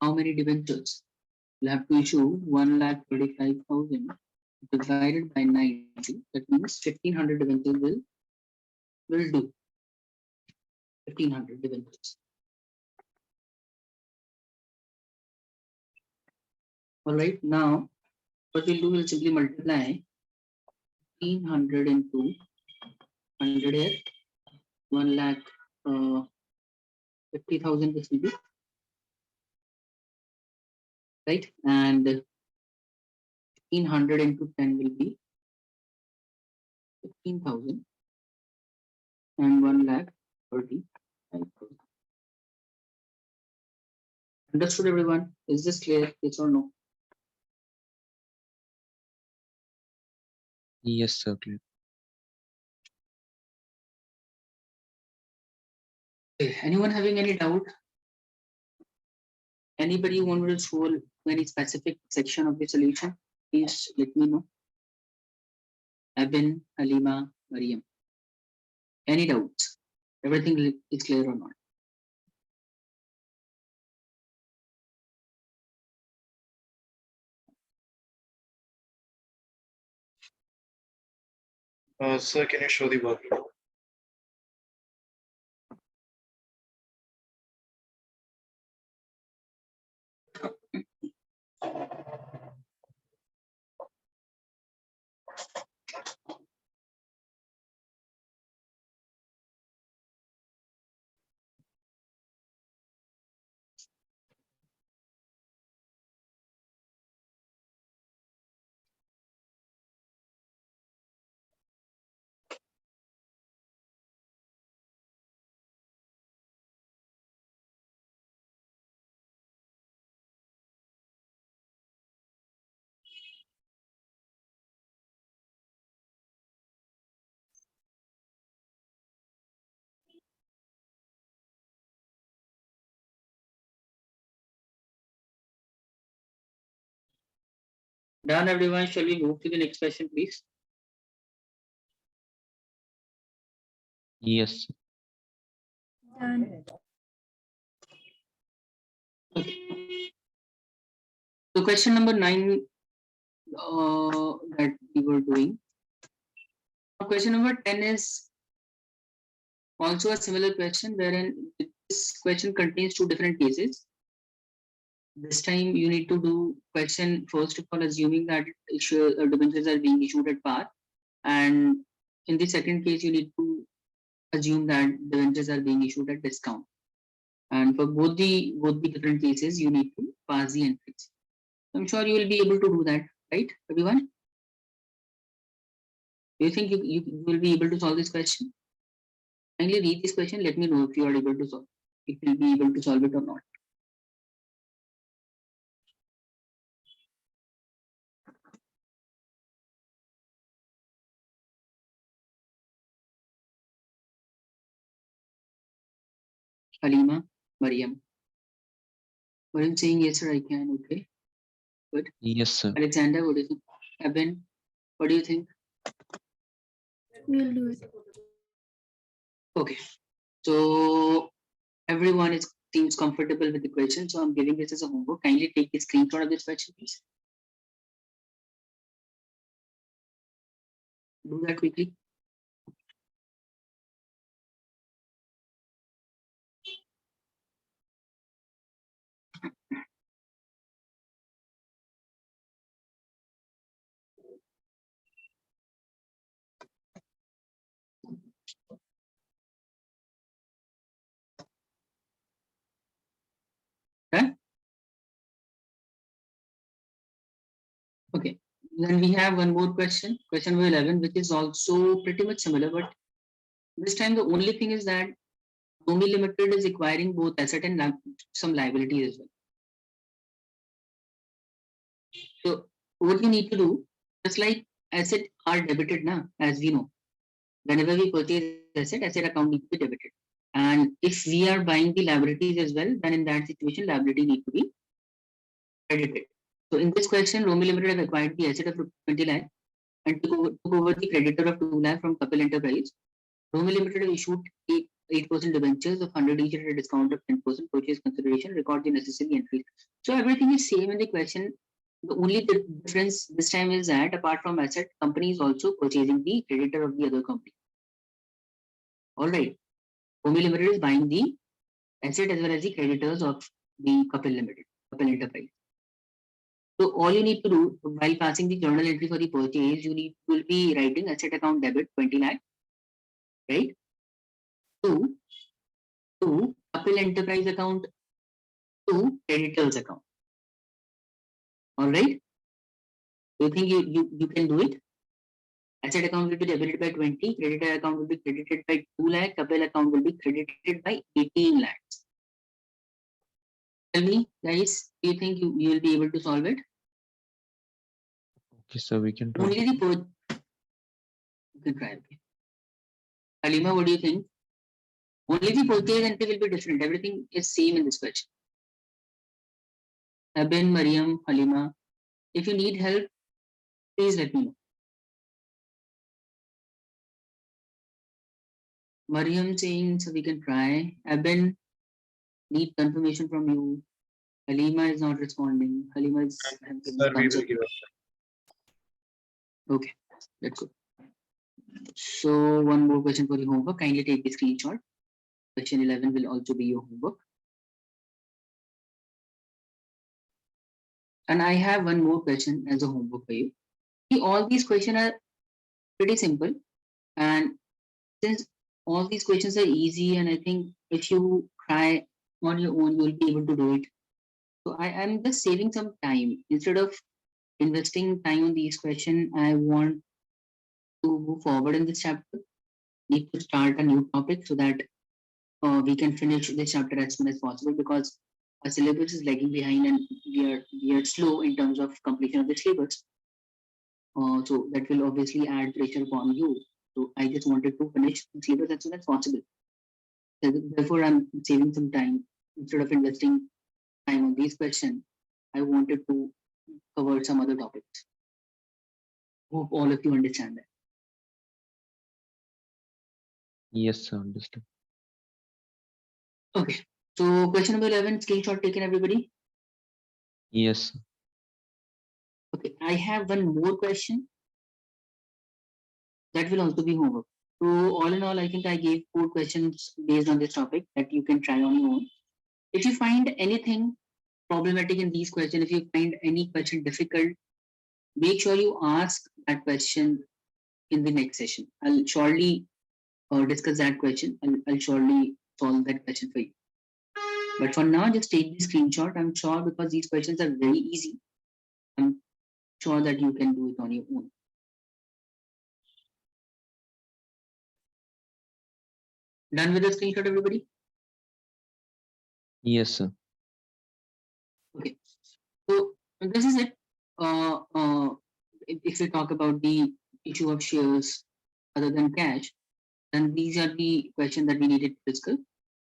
how many debentures? We'll have to issue 1,35,000 divided by 90. That means 1,500 debentures will do. 1,500 debentures. All right, now what we'll do, we'll simply multiply 1,500 into 100 here, 1,50,000 this will be, right? And 1,500 into 10 will be 15,000 and 1,35,000. Understood, everyone? Is this clear? Yes or no? Yes, sir. Clear. Okay. Anyone having any doubt? Anybody who wants to solve any specific section of the solution, please let me know. Abin, Halima, Mariam. Any doubts? Everything is clear or not? Sir, can you show the workflow? Done, everyone. Shall we move to the next question, please? Yes. Done. Okay. So question number 9 that we were doing. Question number 10 is also a similar question wherein this question contains two different cases. This time you need to do question first of all assuming that debentures are being issued at par, and in the second case you need to assume that debentures are being issued at discount. And for both the different cases you need to pass the entries. I'm sure you will be able to do that, right, everyone? Do you think you will be able to solve this question? Kindly read this question. Let me know if you are able to solve. If you will be able to solve it or not. Halima, Mariam. Mariam saying yes, sir, I can. Okay, good. Yes, sir. Alexander, what do you think? Eben, what do you think? We'll do it. Okay, so everyone seems comfortable with the question, so I'm giving this as a homework. Kindly take the screenshot of this question, please. Do that quickly. Okay. Okay. Then we have one more question, question number 11, which is also pretty much similar, but this time the only thing is that Domi Limited is acquiring both asset and some liabilities as well. So what you need to do, just like asset are debited now, as we know, whenever we purchase asset account needs to be debited. And if we are buying the liabilities as well, then in that situation, liability need to be credited. So in this question, Romi Limited have acquired the asset of 20 lakh and took over the creditor of 2 lakh from Couple Enterprise. Romi Limited have issued 8% debentures of 100 each at a discount of 10% purchase consideration, record the necessary entries. So everything is same in the question. The only difference this time is that apart from asset, company is also purchasing the creditor of the other company. All right. Romi Limited is buying the asset as well as the creditors of the Couple Limited, Couple Enterprise. So all you need to do while passing the journal entry for the purchase, you will be writing asset account debit 20 lakh, right? To Couple Enterprise account to creditors account. All right. Do you think you can do it? Asset account will be debited by 20, creditor account will be credited by 2 lakh, Couple account will be credited by 18 lakhs. Tell me, guys, do you think you will be able to solve it? Okay, so we can try. Only the you can try. Okay. Halima, what do you think? Only the purchase entry will be different. Everything is same in this question. Abin, Mariam, Halima. If you need help, please let me know. Mariam saying so we can try. Abin, need confirmation from you. Halima is not responding. Halima is having Sir, we thumbs will up. give up. Okay, that's good. So one more question for the homework. Kindly take the screenshot. Question 11 will also be your homework. And I have one more question as a homework for you. See, all these questions are pretty simple. And since all these questions are easy, and I think if you try on your own, you'll be able to do it. So I am just saving some time. Instead of investing time on these questions, I want to move forward in this chapter. Need to start a new topic so that we can finish this chapter as soon as possible, because our syllabus is lagging behind and we are slow in terms of completion of the syllabus. So that will obviously add pressure upon you. So I just wanted to finish the syllabus as soon as possible. So therefore, I'm saving some time. Instead of investing time on these questions, I wanted to cover some other topics. Hope all of you understand that. Yes, sir, understood. Okay. So question number 11, screenshot taken, everybody. Yes, sir. Okay, I have one more question that will also be homework. So all in all, I think I gave 4 questions based on this topic that you can try on your own. If you find anything problematic in these questions, if you find any question difficult, make sure you ask that question in the next session. I'll surely discuss that question and I'll surely solve that question for you. But for now, just take the screenshot. I'm sure because these questions are very easy. I'm sure that you can do it on your own. Done with the screenshot, everybody? Yes, sir. Okay. So this is it. If we talk about the issue of shares other than cash, then these are the questions that we needed to discuss.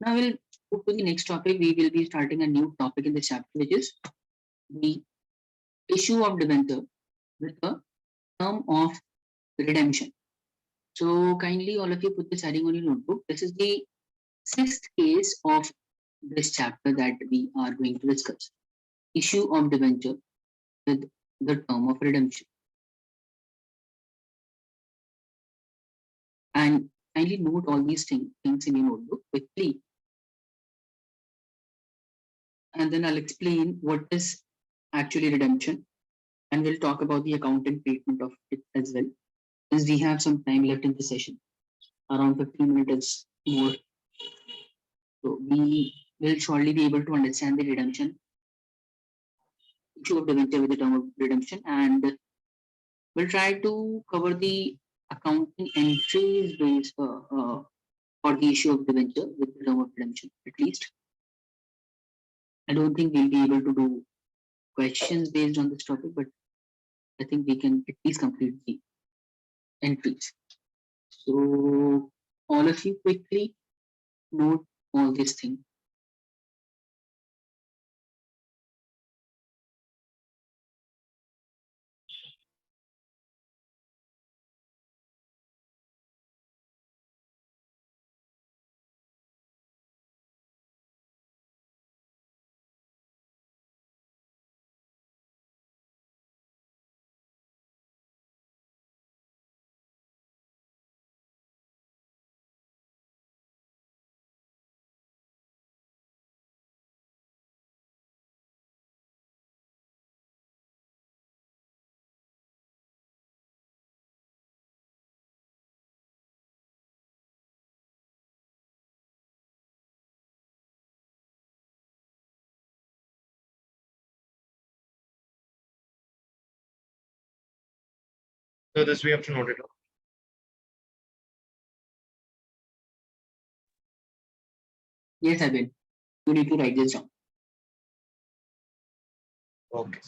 Now we'll move to the next topic. We will be starting a new topic in this chapter, which is the issue of debenture with a term of redemption. So kindly all of you put this heading on your notebook. This is the 6th case of this chapter that we are going to discuss. Issue of debenture with the term of redemption. And kindly note all these things in your notebook quickly. And then I'll explain what is actually redemption. And we'll talk about the accounting treatment of it as well. Since we have some time left in the session, around 15 minutes more. So we will surely be able to understand the redemption, issue of debenture with the term of redemption, and we'll try to cover the accounting entries based for the issue of debenture with the term of redemption at least. I don't think we'll be able to do questions based on this topic, but I think we can at least complete the entries. So all of you quickly note all these things. So this we have to note it. Yes, I will. You need to write this down. Okay.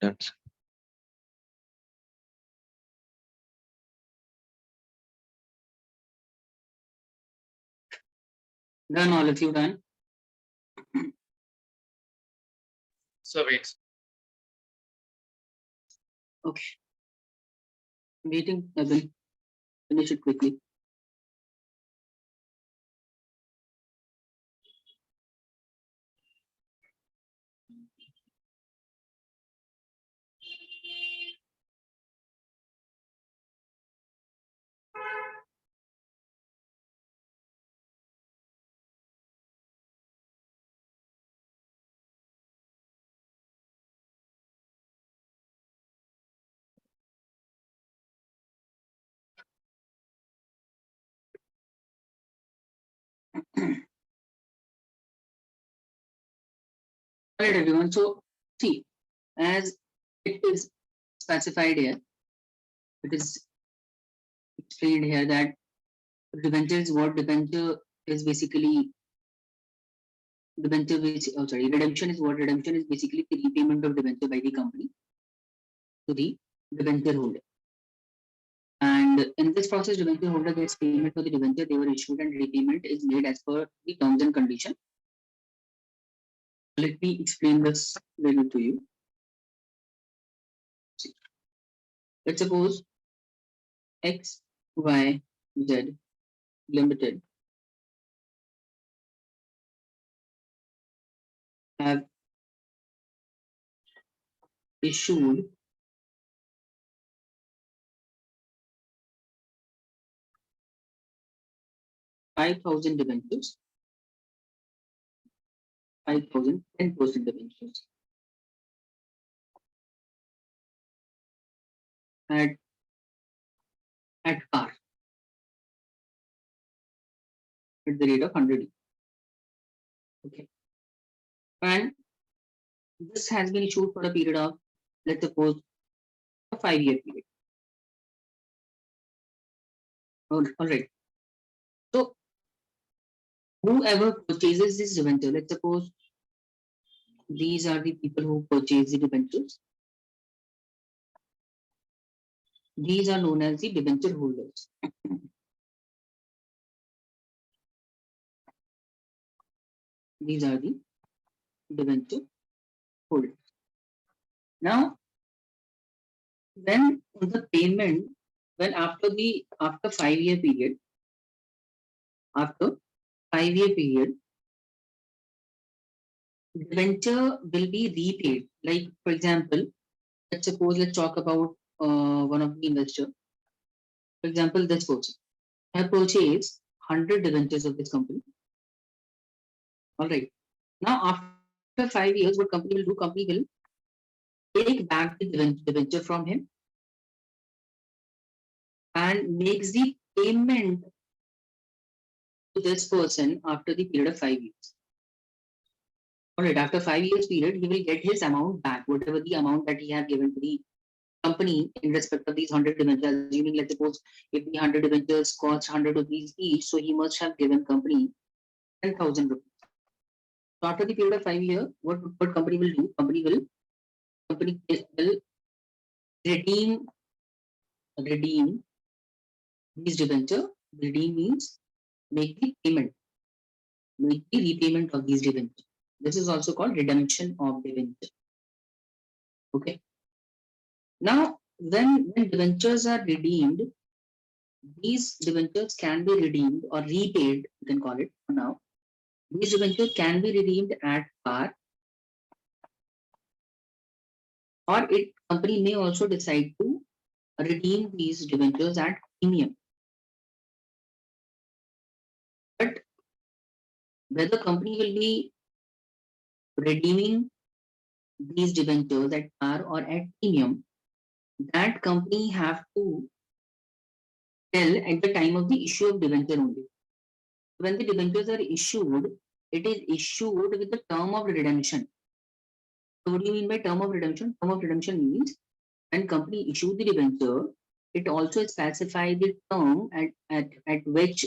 That's Done, all of you done? So wait. Okay. Waiting, I will finish it quickly. All right, everyone. So, see, as it is specified here, it is explained here that debenture is what debenture is basically debenture which redemption is what redemption is basically the repayment of debenture by the company to the debenture holder. And in this process, debenture holder gets payment for the debenture they were issued and repayment is made as per the terms and condition. Let me explain this little to you. See, let's suppose X, Y, Z Limited have issued 5,000 debentures, 5,000, 10% debentures at par at the rate of 100. Okay. And this has been issued for a period of, let's suppose, a 5-year period. All right. So whoever purchases this debenture, let's suppose these are the people who purchase the debentures. These are known as the debenture holders. These are the debenture holders. Now, when the payment, when after 5-year period, after 5-year period, debenture will be repaid. Like, for example, let's talk about one of the investor. For example, this person have purchased 100 debentures of this company. All right. Now, after 5 years, what company will do? Company will take back the debenture from him and makes the payment to this person after the period of 5 years. All right. After 5 years period, he will get his amount back, whatever the amount that he have given to the company in respect of these 100 debentures. Assuming, let's suppose, if the 100 debentures cost 100 rupees each, so he must have given company 10,000 rupees. So after the period of 5 years, what company will do? Company will redeem these debenture. Redeem means make the payment, make the repayment of these debenture. This is also called redemption of debenture. Okay. Now, when debentures are redeemed, these debentures can be redeemed or repaid, you can call it for now. These debentures can be redeemed at par, or it company may also decide to redeem these debentures at premium. But whether company will be redeeming these debentures at par or at premium, that company have to tell at the time of the issue of debenture only. When the debentures are issued, it is issued with the term of redemption. So what do you mean by term of redemption? Term of redemption means when company issued the debenture, it also specifies the term at which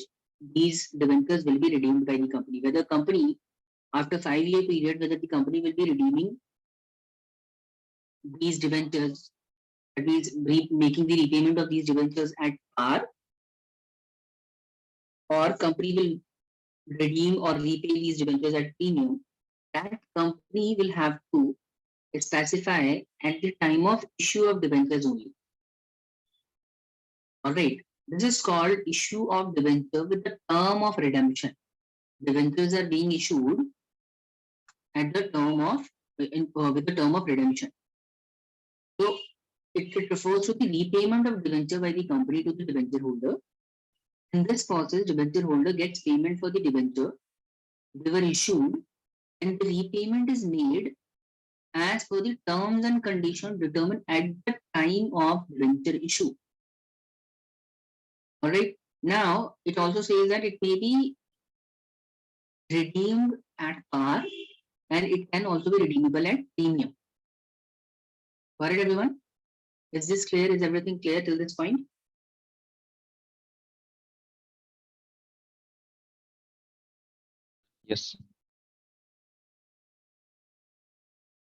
these debentures will be redeemed by the company. Whether company after 5-year period, whether the company will be redeeming these debentures, that means making the repayment of these debentures at par, or company will redeem or repay these debentures at premium, that company will have to specify at the time of issue of debentures only. All right. This is called issue of debenture with the term of redemption. Debentures are being issued at the term of with the term of redemption. So it refers to the repayment of debenture by the company to the debenture holder. In this process, debenture holder gets payment for the debenture they were issued, and the repayment is made as per the terms and conditions determined at the time of debenture issue. All right. Now it also says that it may be redeemed at par, and it can also be redeemable at premium. Got it, everyone? Is this clear? Is everything clear till this point? Yes.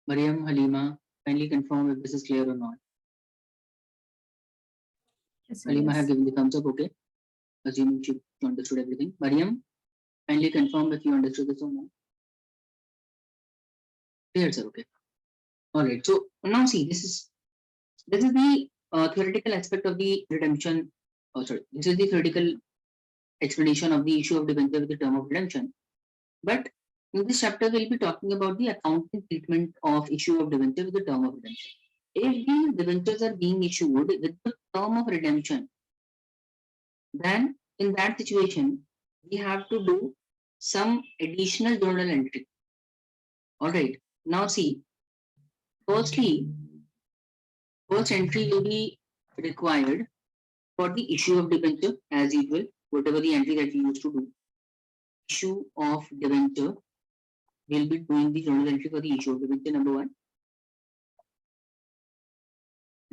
Mariam, Halima, kindly confirm if this is clear or not. Yes, sir, Halima yes. have given the thumbs up, okay? Assuming she understood everything. Mariam, kindly confirm if you understood this or not. Clear, sir, okay. All right. So now see, this is the theoretical aspect of the redemption. Oh, sorry. This is the theoretical explanation of the issue of debenture with the term of redemption. But in this chapter, we'll be talking about the accounting treatment of issue of debenture with the term of redemption. If these debentures are being issued with the term of redemption, then in that situation, we have to do some additional journal entry. All right. Now see, firstly, first entry will be required for the issue of debenture as usual, whatever the entry that we used to do. Issue of debenture, we'll be doing the journal entry for the issue of debenture number 1.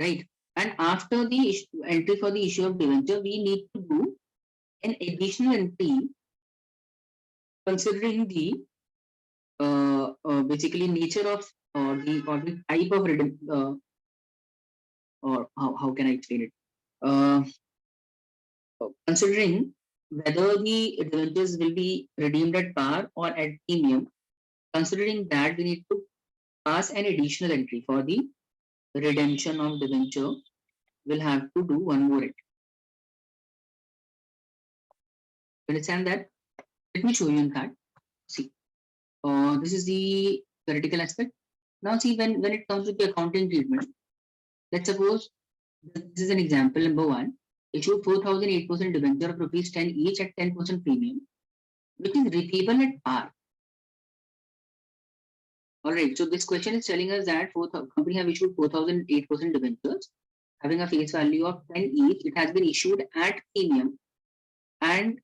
Right. And after the entry for the issue of debenture, we need to do an additional entry considering the basically nature of the type of or how can I explain it? Considering whether the debentures will be redeemed at par or at premium, considering that we need to pass an additional entry for the redemption of debenture, we'll have to do one more entry. Understand that? Let me show you in that. See, this is the theoretical aspect. Now see, when it comes to the accounting treatment, let's suppose this is an example number 1. Issue 4,008% debenture of rupees 10 each at 10% premium, which is repayable at par. All right. So this question is telling us that company have issued 4,008% debentures having a face value of 10 each. It has been issued at premium, and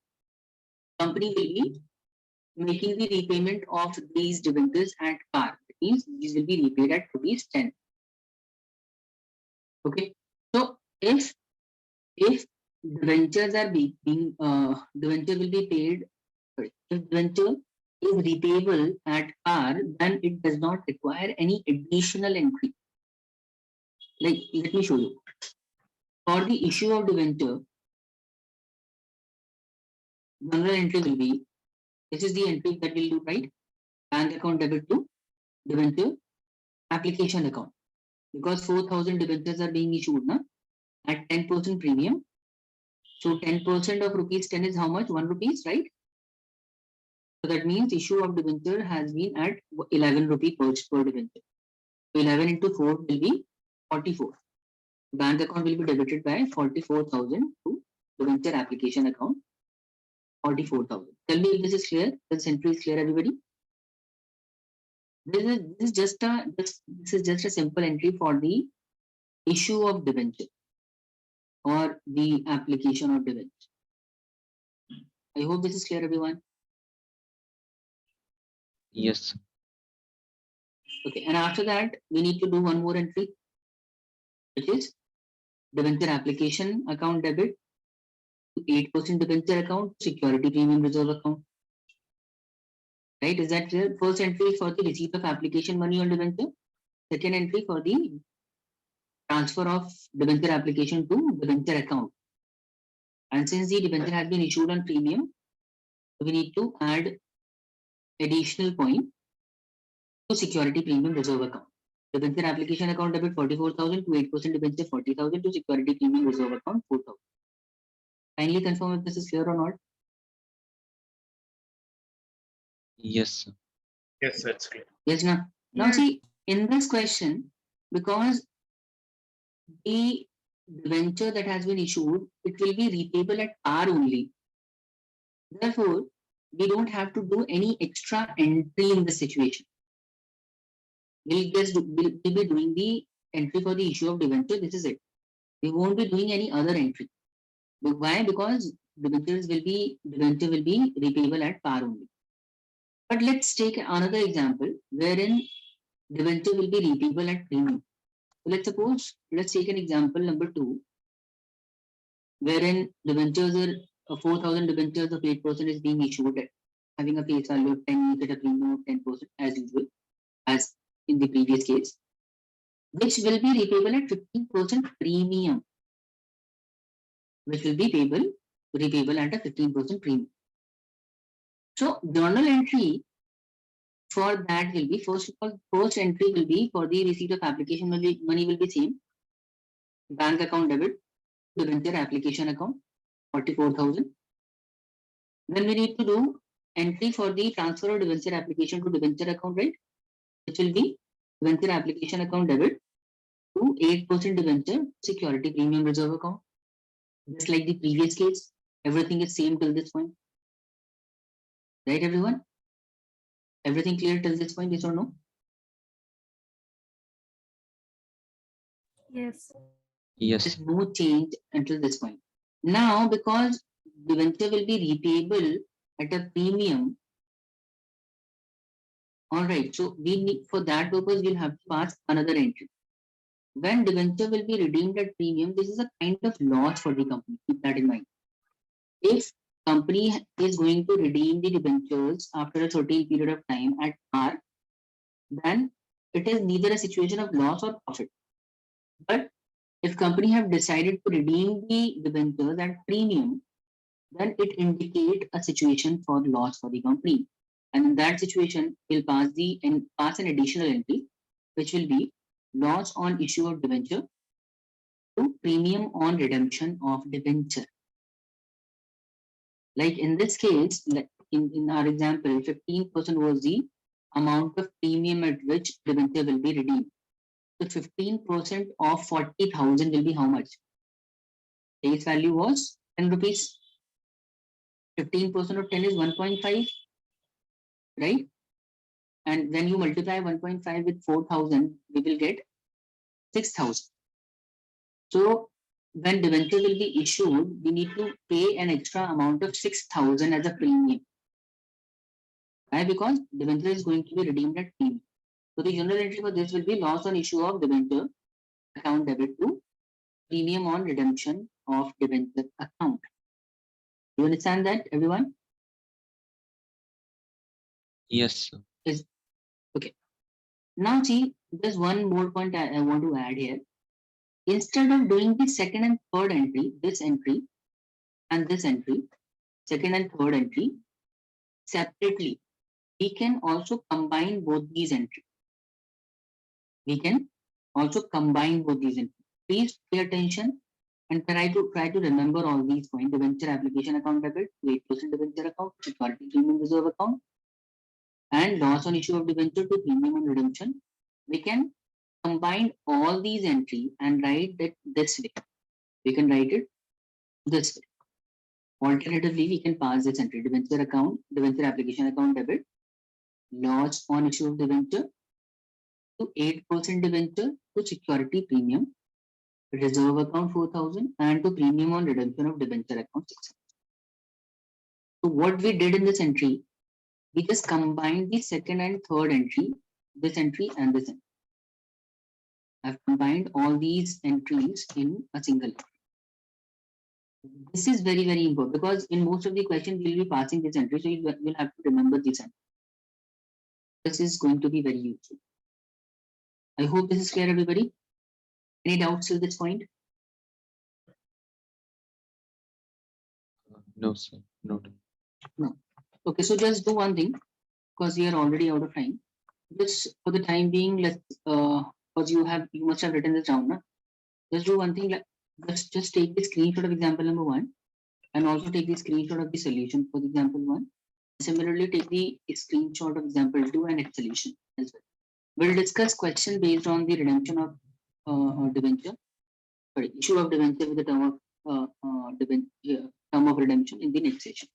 company will be making the repayment of these debentures at par. That means these will be repaid at rupees 10. Okay. So if debentures are being debenture will be paid, sorry, if debenture is repayable at par, then it does not require any additional entry. Like, let me show you. For the issue of debenture, journal entry will be, this is the entry that we'll do, right? Bank account debit to debenture application account. Because 4,000 debentures are being issued na, at 10% premium. So 10% of rupees 10 is how much? 1 rupees, right? So that means issue of debenture has been at 11 rupee per debenture. So 11 into 4 will be 44. Bank account will be debited by 44,000 to debenture application account 44,000. Tell me if this is clear. This entry is clear, everybody. This is just a simple entry for the issue of debenture or the application of debenture. I hope this is clear, everyone. Yes. Okay, and after that, we need to do one more entry, which is debenture application account debit to 8% debenture account, security premium reserve account. Right? Is that clear? First entry is for the receipt of application money on debenture. second entry for the transfer of debenture application to debenture account. And since the debenture has been issued on premium, we need to add additional point to security premium reserve account. Debenture application account debit 44,000 to 8% debenture 40,000 to security premium reserve account 4,000. Kindly confirm if this is clear or not. Yes, sir. Yes, that's clear. Yes, now. Now Yes. see, in this question, because the debenture that has been issued, it will be repayable at par only. Therefore, we don't have to do any extra entry in this situation. We'll be doing the entry for the issue of debenture. This is it. We won't be doing any other entry. Why? Because debenture will be repayable at par only. But let's take another example wherein debenture will be repayable at premium. So let's take an example number 2, wherein debentures are 4,000 debentures of 8% is being issued at having a face value of 10 at a premium of 10% as usual, as in the previous case, which will be repayable at 15% premium, which will be repayable at a 15% premium. So journal entry for that will be first entry will be for the receipt of application money will be same. Bank account debit, debenture application account 44,000. Then we need to do entry for the transfer of debenture application to debenture account, right? Which will be debenture application account debit to 8% debenture security premium reserve account. Just like the previous case, everything is same till this point. Right, everyone? Everything clear till this point, yes or no? Yes. Yes. There's no change until this point. Now, because debenture will be repayable at a premium, all right, so we need, for that purpose, we'll have to pass another entry. When debenture will be redeemed at premium, this is a kind of loss for the company. Keep that in mind. If company is going to redeem the debentures after a certain period of time at par, then it is neither a situation of loss or profit. But if company have decided to redeem the debentures at premium, then it indicates a situation for loss for the company. And in that situation, we'll pass an additional entry, which will be loss on issue of debenture to premium on redemption of debenture. Like in this case, in our example, 15% was the amount of premium at which debenture will be redeemed. So 15% of 40,000 will be how much? Face value was 10 rupees. 15% of 10 is 1.5, right? And when you multiply 1.5 with 4,000, we will get 6,000. So when debenture will be issued, we need to pay an extra amount of 6,000 as a premium. Why? Because debenture is going to be redeemed at premium. So the journal entry for this will be loss on issue of debenture account debit to premium on redemption of debenture account. You understand that, everyone? Yes, sir. Is okay. Now see, there's one more point I want to add here. Instead of doing the second and third entry, this entry and this entry, second and third entry separately, we can also combine both these entries. We can also combine both these entries. Please pay attention and try to remember all these points. Debenture application account debit, 8% debenture account, security premium reserve account, and loss on issue of debenture to premium on redemption. We can combine all these entries and write it this way. We can write it this way. Alternatively, we can pass this entry: debenture account, debenture application account debit, loss on issue of debenture to 8% debenture to security premium reserve account 4,000 and to premium on redemption of debenture account 6,000. So what we did in this entry, we just combined the second and third entry, this entry and this entry. I've combined all these entries in a single entry. This is very, very important because in most of the questions we'll be passing this entry, so you'll have to remember this entry. This is going to be very useful. I hope this is clear, everybody. Any doubts till this point? No, sir. Not. Okay, so just do one thing because we are already out of time. Just for the time being, let's because you must have written this down, na? Just do one thing. Just take the screenshot of example number 1 and also take the screenshot of the solution for the example 1. Similarly, take the screenshot of example 2 and its solution as well. We'll discuss question based on the redemption of debenture, issue of debenture with the term of term of redemption in the next session.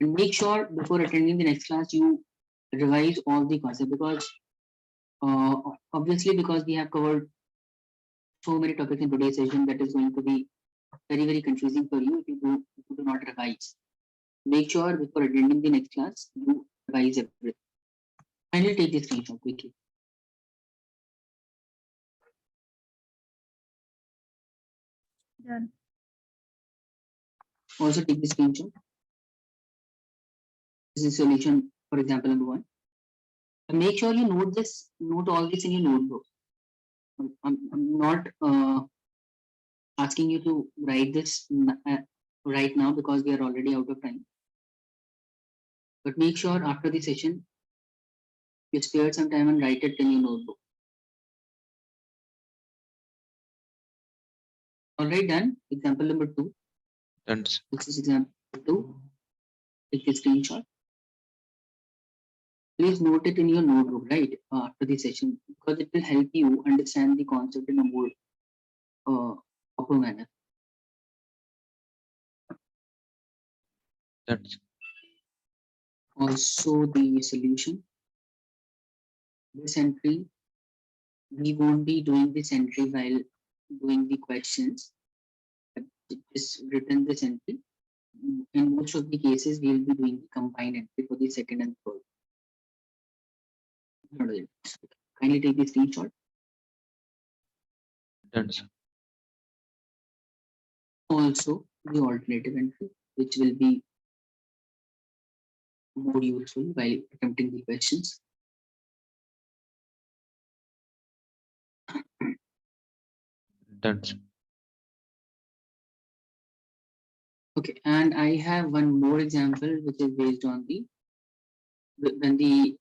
And make sure before attending the next class you revise all the concepts because obviously because we have covered so many topics in today's session that is going to be very confusing for you if you do not revise. Make sure before attending the next class you revise everything. Finally, take this screenshot quickly. Done. Also take the screenshot. This is solution for example number 1. And make sure you note all this in your notebook. I'm not asking you to write this right now because we are already out of time. But make sure after the session you spare some time and write it in your notebook. Alright, done. Example number 2. Done, sir. This is example 2. Take the screenshot. Please note it in your notebook, right, after the session, because it will help you understand the concept in a more proper manner. Done, sir. Also, the solution. This entry, we won't be doing this entry while doing the questions. But just written this entry. In most of the cases, we will be doing the combined entry for the second and third. Kindly take the screenshot. Done, sir. Also, the alternative entry, which will be more useful while attempting the questions. Done, sir. Okay, and I have one more example which is based on the when the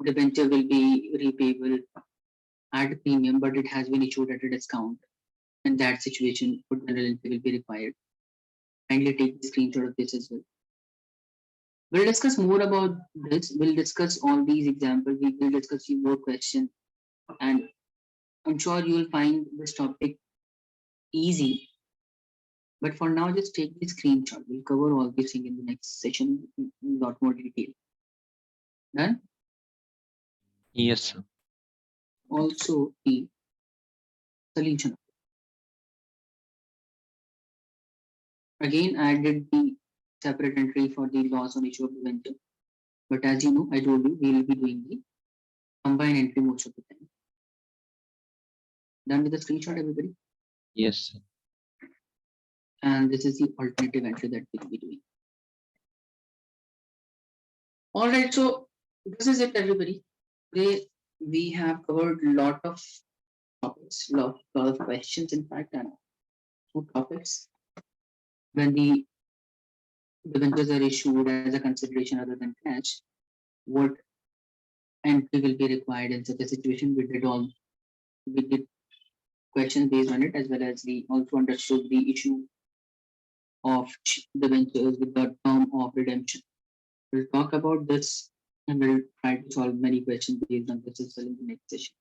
debenture will be repayable at a premium, but it has been issued at a discount. In that situation, good general entry will be required. Kindly take the screenshot of this as well. We'll discuss more about this. We'll discuss all these examples. We will discuss few more questions, and I'm sure you will find this topic easy. But for now, just take the screenshot. We'll cover all these things in the next session in a lot more detail. Done? Yes, sir. Also, the solution. Again, I did the separate entry for the loss on issue of debenture. But as you know, I told you we will be doing the combined entry most of the time. Done with the screenshot, everybody? Yes, sir. And this is the alternative entry that we'll be doing. All right, so this is it, everybody. Today we have covered a lot of topics, lot of questions, in fact, and two topics. When the debentures are issued as a consideration other than cash, what entry will be required in such a situation? We did questions based on it, as well as we also understood the issue of debentures with the term of redemption. We'll talk about this and we'll try to solve many questions based on this as well in the next session.